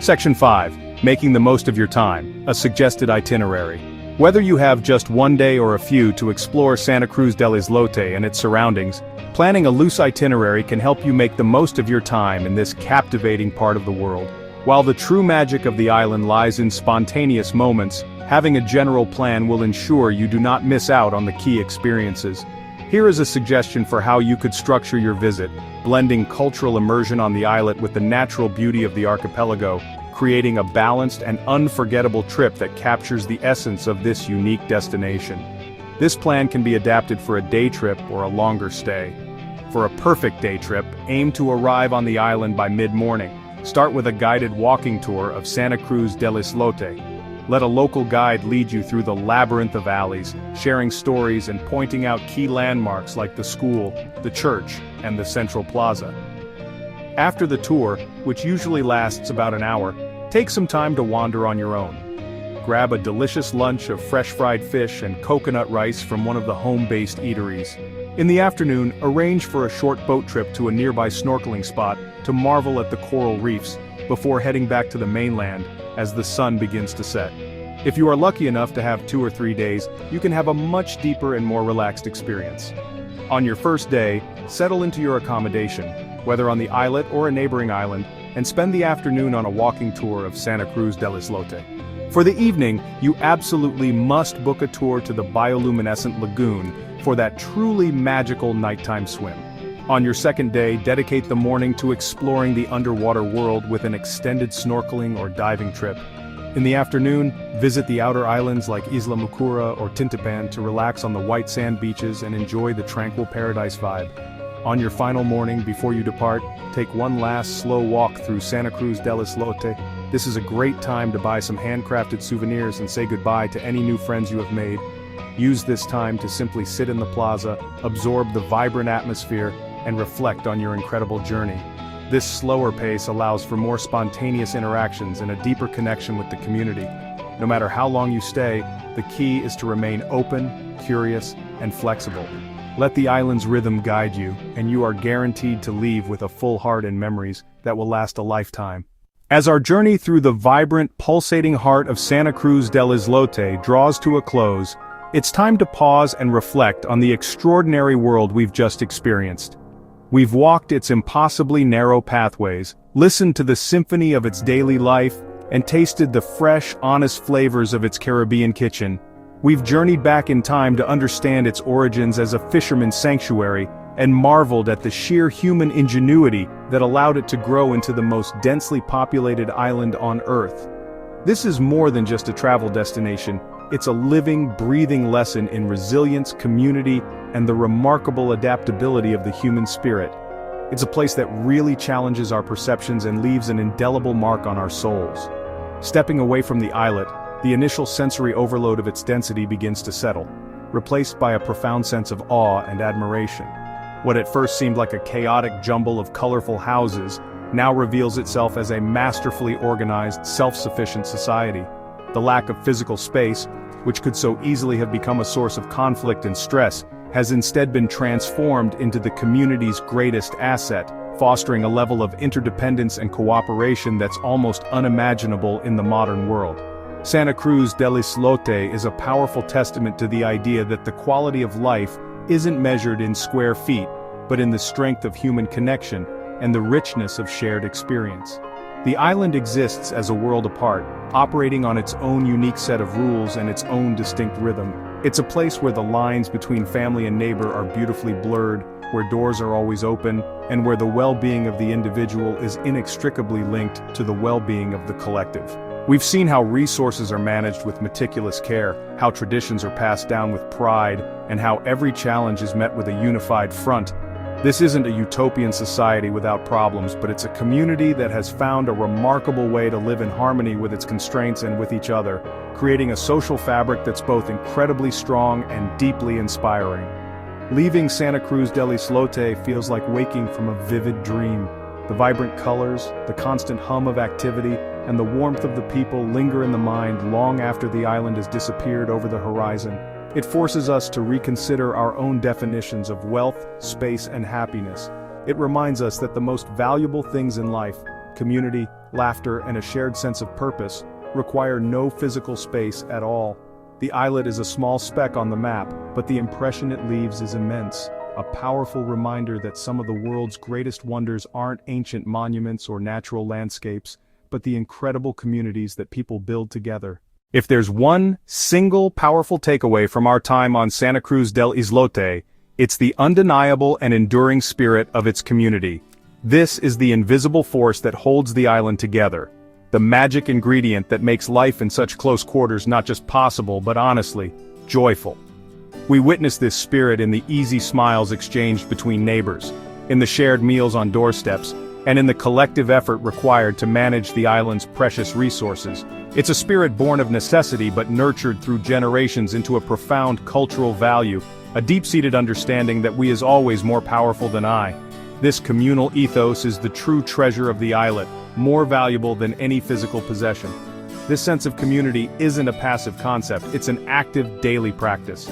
Section 5. Making the most of your time. A suggested itinerary. Whether you have just one day or a few to explore Santa Cruz del Islote and its surroundings, planning a loose itinerary can help you make the most of your time in this captivating part of the world. While the true magic of the island lies in spontaneous moments, having a general plan will ensure you do not miss out on the key experiences. Here is a suggestion for how you could structure your visit, blending cultural immersion on the islet with the natural beauty of the archipelago, creating a balanced and unforgettable trip that captures the essence of this unique destination. This plan can be adapted for a day trip or a longer stay. For a perfect day trip, aim to arrive on the island by mid-morning. Start with a guided walking tour of Santa Cruz del Islote. Let a local guide lead you through the labyrinth of alleys, sharing stories and pointing out key landmarks like the school, the church, and the central plaza. After the tour, which usually lasts about an hour, take some time to wander on your own. Grab a delicious lunch of fresh fried fish and coconut rice from one of the home-based eateries. In the afternoon, arrange for a short boat trip to a nearby snorkeling spot to marvel at the coral reefs, before heading back to the mainland as the sun begins to set. If you are lucky enough to have 2 or 3 days, you can have a much deeper and more relaxed experience. On your first day, settle into your accommodation, whether on the islet or a neighboring island, and spend the afternoon on a walking tour of Santa Cruz del Islote. For the evening, you absolutely must book a tour to the bioluminescent lagoon for that truly magical nighttime swim. On your second day, dedicate the morning to exploring the underwater world with an extended snorkeling or diving trip. In the afternoon, visit the outer islands like Isla Mucura or Tintipan to relax on the white sand beaches and enjoy the tranquil paradise vibe. On your final morning before you depart, take one last slow walk through Santa Cruz del Islote. This is a great time to buy some handcrafted souvenirs and say goodbye to any new friends you have made. Use this time to simply sit in the plaza, absorb the vibrant atmosphere, and reflect on your incredible journey. This slower pace allows for more spontaneous interactions and a deeper connection with the community. No matter how long you stay, the key is to remain open, curious, and flexible. Let the island's rhythm guide you, and you are guaranteed to leave with a full heart and memories that will last a lifetime. As our journey through the vibrant, pulsating heart of Santa Cruz del Islote draws to a close, it's time to pause and reflect on the extraordinary world we've just experienced. We've walked its impossibly narrow pathways, listened to the symphony of its daily life, and tasted the fresh, honest flavors of its Caribbean kitchen. We've journeyed back in time to understand its origins as a fisherman's sanctuary, and marveled at the sheer human ingenuity that allowed it to grow into the most densely populated island on Earth. This is more than just a travel destination. It's a living, breathing lesson in resilience, community, and the remarkable adaptability of the human spirit. It's a place that really challenges our perceptions and leaves an indelible mark on our souls. Stepping away from the islet, the initial sensory overload of its density begins to settle, replaced by a profound sense of awe and admiration. What at first seemed like a chaotic jumble of colorful houses now reveals itself as a masterfully organized, self-sufficient society. The lack of physical space, which could so easily have become a source of conflict and stress, has instead been transformed into the community's greatest asset, fostering a level of interdependence and cooperation that's almost unimaginable in the modern world. Santa Cruz del Islote is a powerful testament to the idea that the quality of life isn't measured in square feet, but in the strength of human connection and the richness of shared experience. The island exists as a world apart, operating on its own unique set of rules and its own distinct rhythm. It's a place where the lines between family and neighbor are beautifully blurred, where doors are always open, and where the well-being of the individual is inextricably linked to the well-being of the collective. We've seen how resources are managed with meticulous care, how traditions are passed down with pride, and how every challenge is met with a unified front. This isn't a utopian society without problems, but it's a community that has found a remarkable way to live in harmony with its constraints and with each other, creating a social fabric that's both incredibly strong and deeply inspiring. Leaving Santa Cruz del Islote feels like waking from a vivid dream. The vibrant colors, the constant hum of activity, and the warmth of the people linger in the mind long after the island has disappeared over the horizon. It forces us to reconsider our own definitions of wealth, space, and happiness. It reminds us that the most valuable things in life, community, laughter, and a shared sense of purpose, require no physical space at all. The islet is a small speck on the map, but the impression it leaves is immense. A powerful reminder that some of the world's greatest wonders aren't ancient monuments or natural landscapes, but the incredible communities that people build together. If there's one single powerful takeaway from our time on Santa Cruz del Islote, it's the undeniable and enduring spirit of its community. This is the invisible force that holds the island together, the magic ingredient that makes life in such close quarters not just possible but honestly, joyful. We witness this spirit in the easy smiles exchanged between neighbors, in the shared meals on doorsteps, and in the collective effort required to manage the island's precious resources. It's a spirit born of necessity but nurtured through generations into a profound cultural value, a deep-seated understanding that we is always more powerful than I. This communal ethos is the true treasure of the islet, more valuable than any physical possession. This sense of community isn't a passive concept, it's an active daily practice.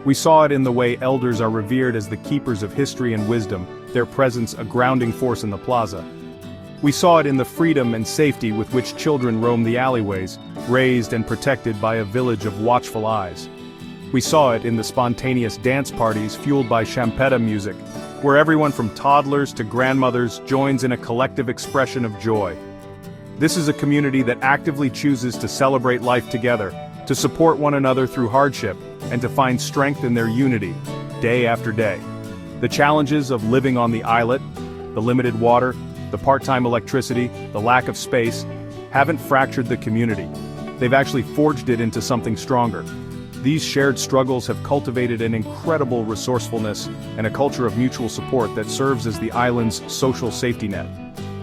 We saw it in the way elders are revered as the keepers of history and wisdom, their presence a grounding force in the plaza. We saw it in the freedom and safety with which children roam the alleyways, raised and protected by a village of watchful eyes. We saw it in the spontaneous dance parties fueled by champeta music, where everyone from toddlers to grandmothers joins in a collective expression of joy. This is a community that actively chooses to celebrate life together, to support one another through hardship, and to find strength in their unity, day after day. The challenges of living on the islet, the limited water, the part-time electricity, the lack of space, haven't fractured the community. They've actually forged it into something stronger. These shared struggles have cultivated an incredible resourcefulness and a culture of mutual support that serves as the island's social safety net.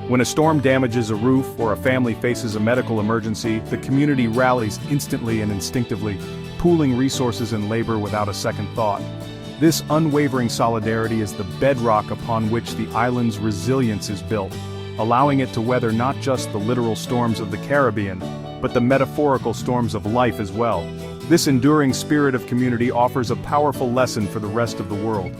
When a storm damages a roof or a family faces a medical emergency, the community rallies instantly and instinctively, pooling resources and labor without a second thought. This unwavering solidarity is the bedrock upon which the island's resilience is built, allowing it to weather not just the literal storms of the Caribbean, but the metaphorical storms of life as well. This enduring spirit of community offers a powerful lesson for the rest of the world.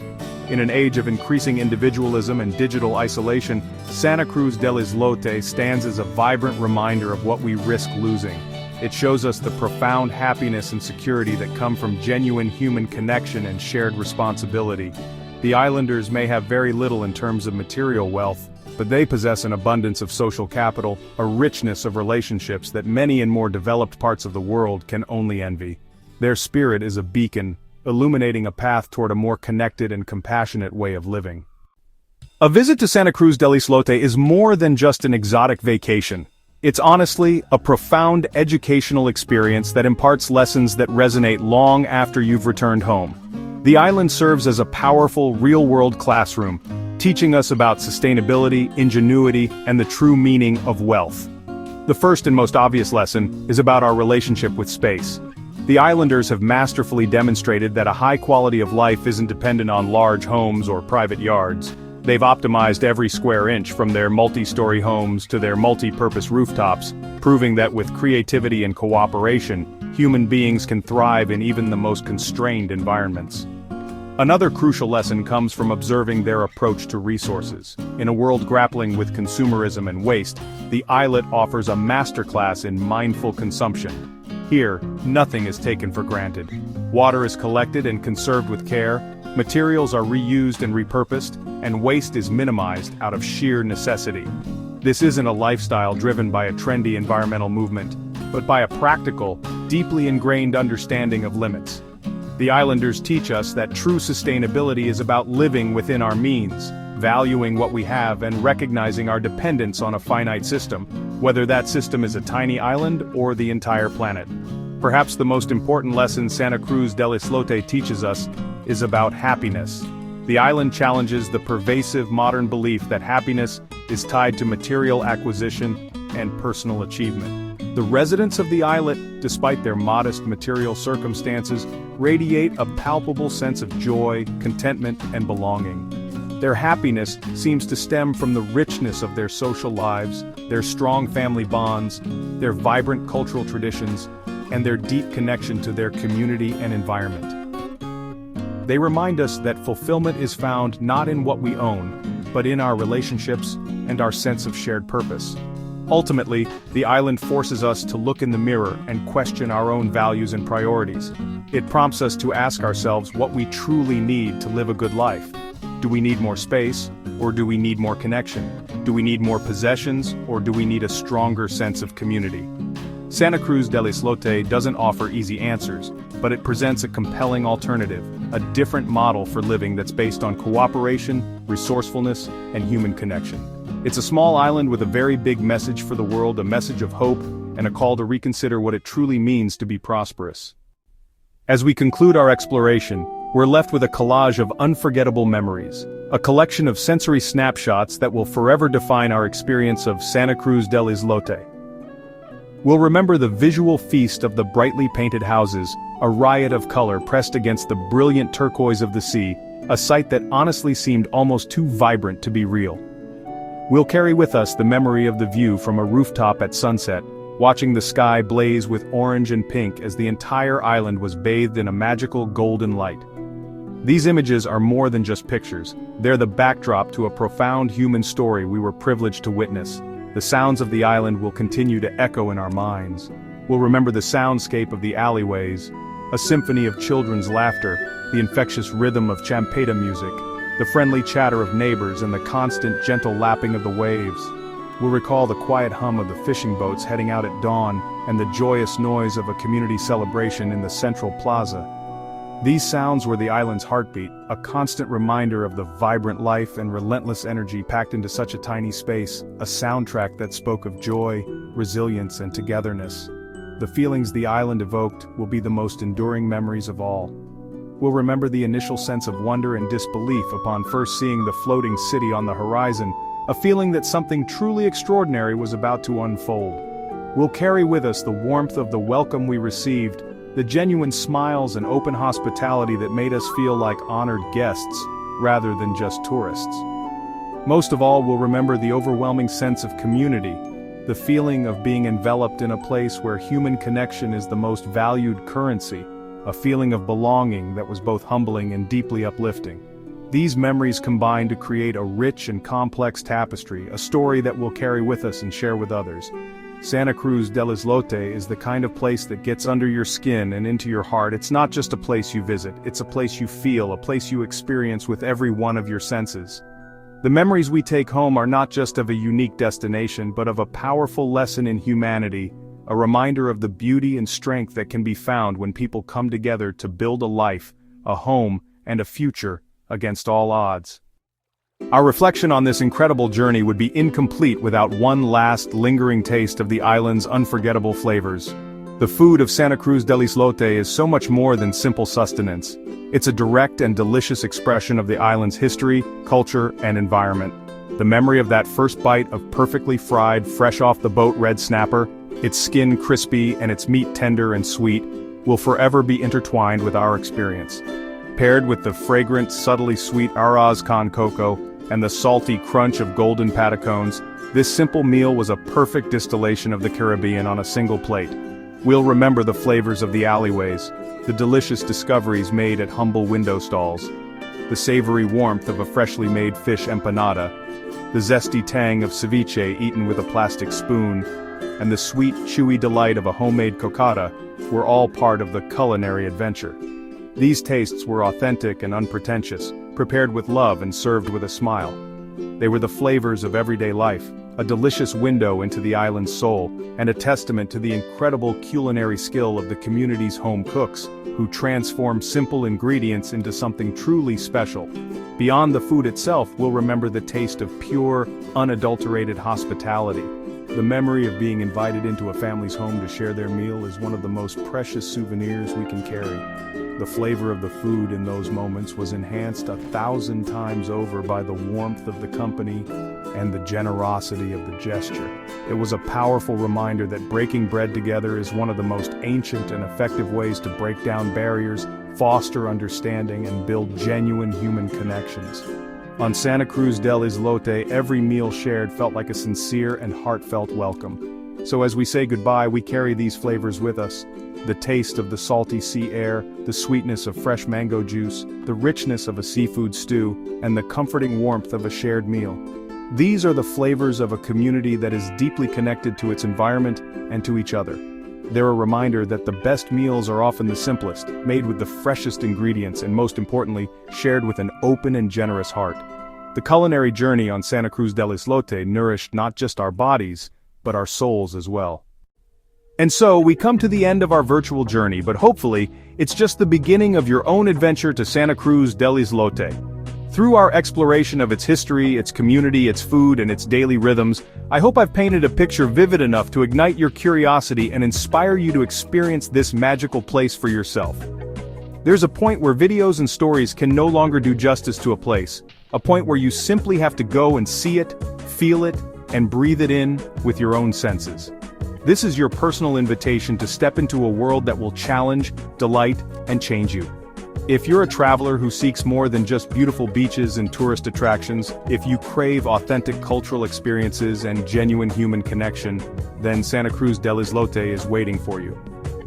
In an age of increasing individualism and digital isolation, Santa Cruz del Islote stands as a vibrant reminder of what we risk losing. It shows us the profound happiness and security that come from genuine human connection and shared responsibility. The islanders may have very little in terms of material wealth, but they possess an abundance of social capital, a richness of relationships that many in more developed parts of the world can only envy. Their spirit is a beacon, illuminating a path toward a more connected and compassionate way of living. A visit to Santa Cruz del Islote is more than just an exotic vacation. It's honestly a profound educational experience that imparts lessons that resonate long after you've returned home. The island serves as a powerful, real-world classroom, teaching us about sustainability, ingenuity, and the true meaning of wealth. The first and most obvious lesson is about our relationship with space. The islanders have masterfully demonstrated that a high quality of life isn't dependent on large homes or private yards. They've optimized every square inch from their multi-story homes to their multi-purpose rooftops, proving that with creativity and cooperation, human beings can thrive in even the most constrained environments. Another crucial lesson comes from observing their approach to resources. In a world grappling with consumerism and waste, the islet offers a masterclass in mindful consumption. Here, nothing is taken for granted. Water is collected and conserved with care, materials are reused and repurposed, and waste is minimized out of sheer necessity. This isn't a lifestyle driven by a trendy environmental movement, but by a practical, deeply ingrained understanding of limits. The islanders teach us that true sustainability is about living within our means, valuing what we have and recognizing our dependence on a finite system, whether that system is a tiny island or the entire planet. Perhaps the most important lesson Santa Cruz del Islote teaches us is about happiness. The island challenges the pervasive modern belief that happiness is tied to material acquisition and personal achievement. The residents of the islet, despite their modest material circumstances, radiate a palpable sense of joy, contentment, and belonging. Their happiness seems to stem from the richness of their social lives, their strong family bonds, their vibrant cultural traditions, and their deep connection to their community and environment. They remind us that fulfillment is found not in what we own, but in our relationships and our sense of shared purpose. Ultimately, the island forces us to look in the mirror and question our own values and priorities. It prompts us to ask ourselves what we truly need to live a good life. Do we need more space, or do we need more connection? Do we need more possessions, or do we need a stronger sense of community? Santa Cruz del Islote doesn't offer easy answers, but it presents a compelling alternative, a different model for living that's based on cooperation, resourcefulness, and human connection. It's a small island with a very big message for the world, a message of hope, and a call to reconsider what it truly means to be prosperous. As we conclude our exploration, we're left with a collage of unforgettable memories, a collection of sensory snapshots that will forever define our experience of Santa Cruz del Islote. We'll remember the visual feast of the brightly painted houses, a riot of color pressed against the brilliant turquoise of the sea, a sight that honestly seemed almost too vibrant to be real. We'll carry with us the memory of the view from a rooftop at sunset, watching the sky blaze with orange and pink as the entire island was bathed in a magical golden light. These images are more than just pictures, they're the backdrop to a profound human story we were privileged to witness. The sounds of the island will continue to echo in our minds. We'll remember the soundscape of the alleyways, a symphony of children's laughter, the infectious rhythm of champeta music, the friendly chatter of neighbors and the constant gentle lapping of the waves. We'll recall the quiet hum of the fishing boats heading out at dawn and the joyous noise of a community celebration in the central plaza. These sounds were the island's heartbeat, a constant reminder of the vibrant life and relentless energy packed into such a tiny space, a soundtrack that spoke of joy, resilience, and togetherness. The feelings the island evoked will be the most enduring memories of all. We'll remember the initial sense of wonder and disbelief upon first seeing the floating city on the horizon, a feeling that something truly extraordinary was about to unfold. We'll carry with us the warmth of the welcome we received, the genuine smiles and open hospitality that made us feel like honored guests, rather than just tourists. Most of all, we'll remember the overwhelming sense of community, the feeling of being enveloped in a place where human connection is the most valued currency, a feeling of belonging that was both humbling and deeply uplifting. These memories combine to create a rich and complex tapestry, a story that we'll carry with us and share with others. Santa Cruz del Islote is the kind of place that gets under your skin and into your heart. It's not just a place you visit, it's a place you feel, a place you experience with every one of your senses. The memories we take home are not just of a unique destination, but of a powerful lesson in humanity, a reminder of the beauty and strength that can be found when people come together to build a life, a home, and a future against all odds. Our reflection on this incredible journey would be incomplete without one last lingering taste of the island's unforgettable flavors. The food of Santa Cruz del Islote is so much more than simple sustenance. It's a direct and delicious expression of the island's history, culture, and environment. The memory of that first bite of perfectly fried, fresh off the boat red snapper, its skin crispy and its meat tender and sweet, will forever be intertwined with our experience. Paired with the fragrant, subtly sweet arroz con coco and the salty crunch of golden patacones, this simple meal was a perfect distillation of the Caribbean on a single plate. We'll remember the flavors of the alleyways, the delicious discoveries made at humble window stalls, the savory warmth of a freshly made fish empanada, the zesty tang of ceviche eaten with a plastic spoon, and the sweet, chewy delight of a homemade cocada were all part of the culinary adventure. These tastes were authentic and unpretentious, prepared with love and served with a smile. They were the flavors of everyday life, a delicious window into the island's soul, and a testament to the incredible culinary skill of the community's home cooks, who transformed simple ingredients into something truly special. Beyond the food itself, we'll remember the taste of pure, unadulterated hospitality. The memory of being invited into a family's home to share their meal is one of the most precious souvenirs we can carry. The flavor of the food in those moments was enhanced 1,000 times over by the warmth of the company and the generosity of the gesture. It was a powerful reminder that breaking bread together is one of the most ancient and effective ways to break down barriers, foster understanding, and build genuine human connections. On Santa Cruz del Islote, every meal shared felt like a sincere and heartfelt welcome. So as we say goodbye, we carry these flavors with us: the taste of the salty sea air, the sweetness of fresh mango juice, the richness of a seafood stew, and the comforting warmth of a shared meal. These are the flavors of a community that is deeply connected to its environment and to each other. They're a reminder that the best meals are often the simplest, made with the freshest ingredients, and most importantly, shared with an open and generous heart. The culinary journey on Santa Cruz del Islote nourished not just our bodies, but our souls as well. And so, we come to the end of our virtual journey, but hopefully, it's just the beginning of your own adventure to Santa Cruz del Islote. Through our exploration of its history, its community, its food, and its daily rhythms, I hope I've painted a picture vivid enough to ignite your curiosity and inspire you to experience this magical place for yourself. There's a point where videos and stories can no longer do justice to a place, a point where you simply have to go and see it, feel it, and breathe it in with your own senses. This is your personal invitation to step into a world that will challenge, delight, and change you. If you're a traveler who seeks more than just beautiful beaches and tourist attractions, if you crave authentic cultural experiences and genuine human connection, then Santa Cruz del Islote is waiting for you.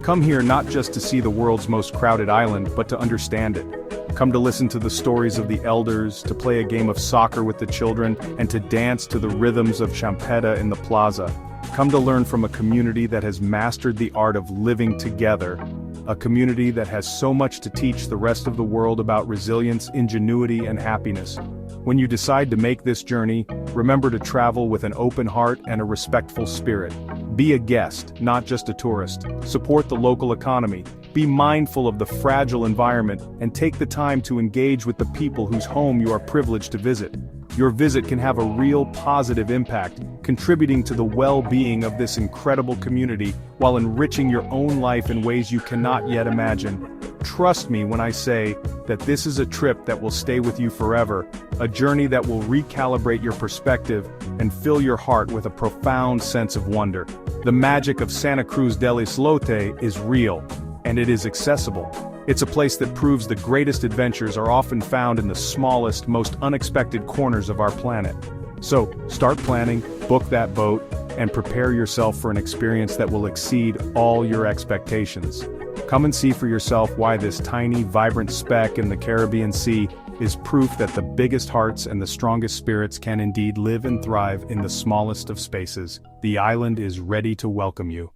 Come here not just to see the world's most crowded island, but to understand it. Come to listen to the stories of the elders, to play a game of soccer with the children, and to dance to the rhythms of champeta in the plaza. Come to learn from a community that has mastered the art of living together, a community that has so much to teach the rest of the world about resilience, ingenuity, and happiness. When you decide to make this journey, remember to travel with an open heart and a respectful spirit. Be a guest, not just a tourist. Support the local economy. Be mindful of the fragile environment, and take the time to engage with the people whose home you are privileged to visit. Your visit can have a real positive impact, contributing to the well-being of this incredible community while enriching your own life in ways you cannot yet imagine. Trust me when I say that this is a trip that will stay with you forever, a journey that will recalibrate your perspective and fill your heart with a profound sense of wonder. The magic of Santa Cruz del Islote is real, and it is accessible. It's a place that proves the greatest adventures are often found in the smallest, most unexpected corners of our planet. So, start planning, book that boat, and prepare yourself for an experience that will exceed all your expectations. Come and see for yourself why this tiny, vibrant speck in the Caribbean Sea is proof that the biggest hearts and the strongest spirits can indeed live and thrive in the smallest of spaces. The island is ready to welcome you.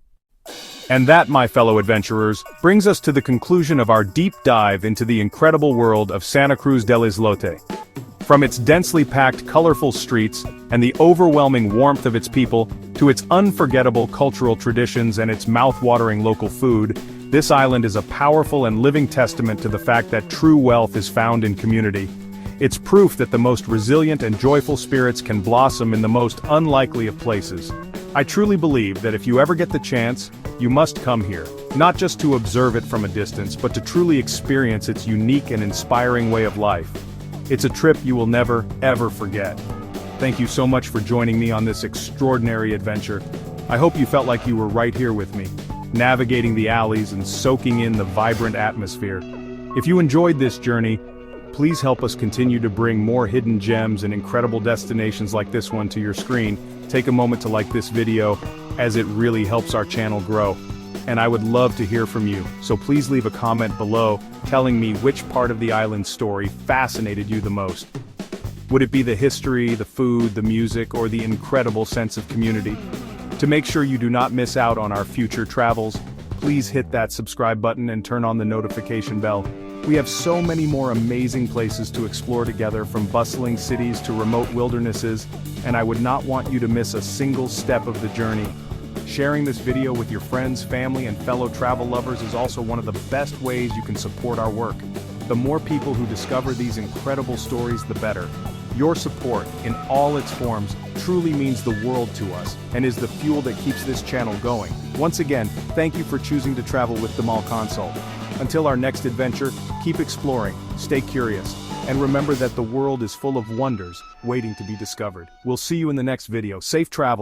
And that, my fellow adventurers, brings us to the conclusion of our deep dive into the incredible world of Santa Cruz del Islote. From its densely packed, colorful streets and the overwhelming warmth of its people, to its unforgettable cultural traditions and its mouth-watering local food, this island is a powerful and living testament to the fact that true wealth is found in community. It's proof that the most resilient and joyful spirits can blossom in the most unlikely of places. I truly believe that if you ever get the chance, you must come here, not just to observe it from a distance, but to truly experience its unique and inspiring way of life. It's a trip you will never, ever forget. Thank you so much for joining me on this extraordinary adventure. I hope you felt like you were right here with me, navigating the alleys and soaking in the vibrant atmosphere. If you enjoyed this journey, please help us continue to bring more hidden gems and incredible destinations like this one to your screen. Take a moment to like this video, as it really helps our channel grow. And I would love to hear from you, so please leave a comment below telling me which part of the island story fascinated you the most. Would it be the history, the food, the music, or the incredible sense of community? To make sure you do not miss out on our future travels, please hit that subscribe button and turn on the notification bell. We have so many more amazing places to explore together, from bustling cities to remote wildernesses, and I would not want you to miss a single step of the journey. Sharing this video with your friends, family, and fellow travel lovers is also one of the best ways you can support our work. The more people who discover these incredible stories, the better. Your support, in all its forms, truly means the world to us, and is the fuel that keeps this channel going. Once again, thank you for choosing to travel with Damal Consult. Until our next adventure, keep exploring, stay curious, and remember that the world is full of wonders waiting to be discovered. We'll see you in the next video. Safe travels.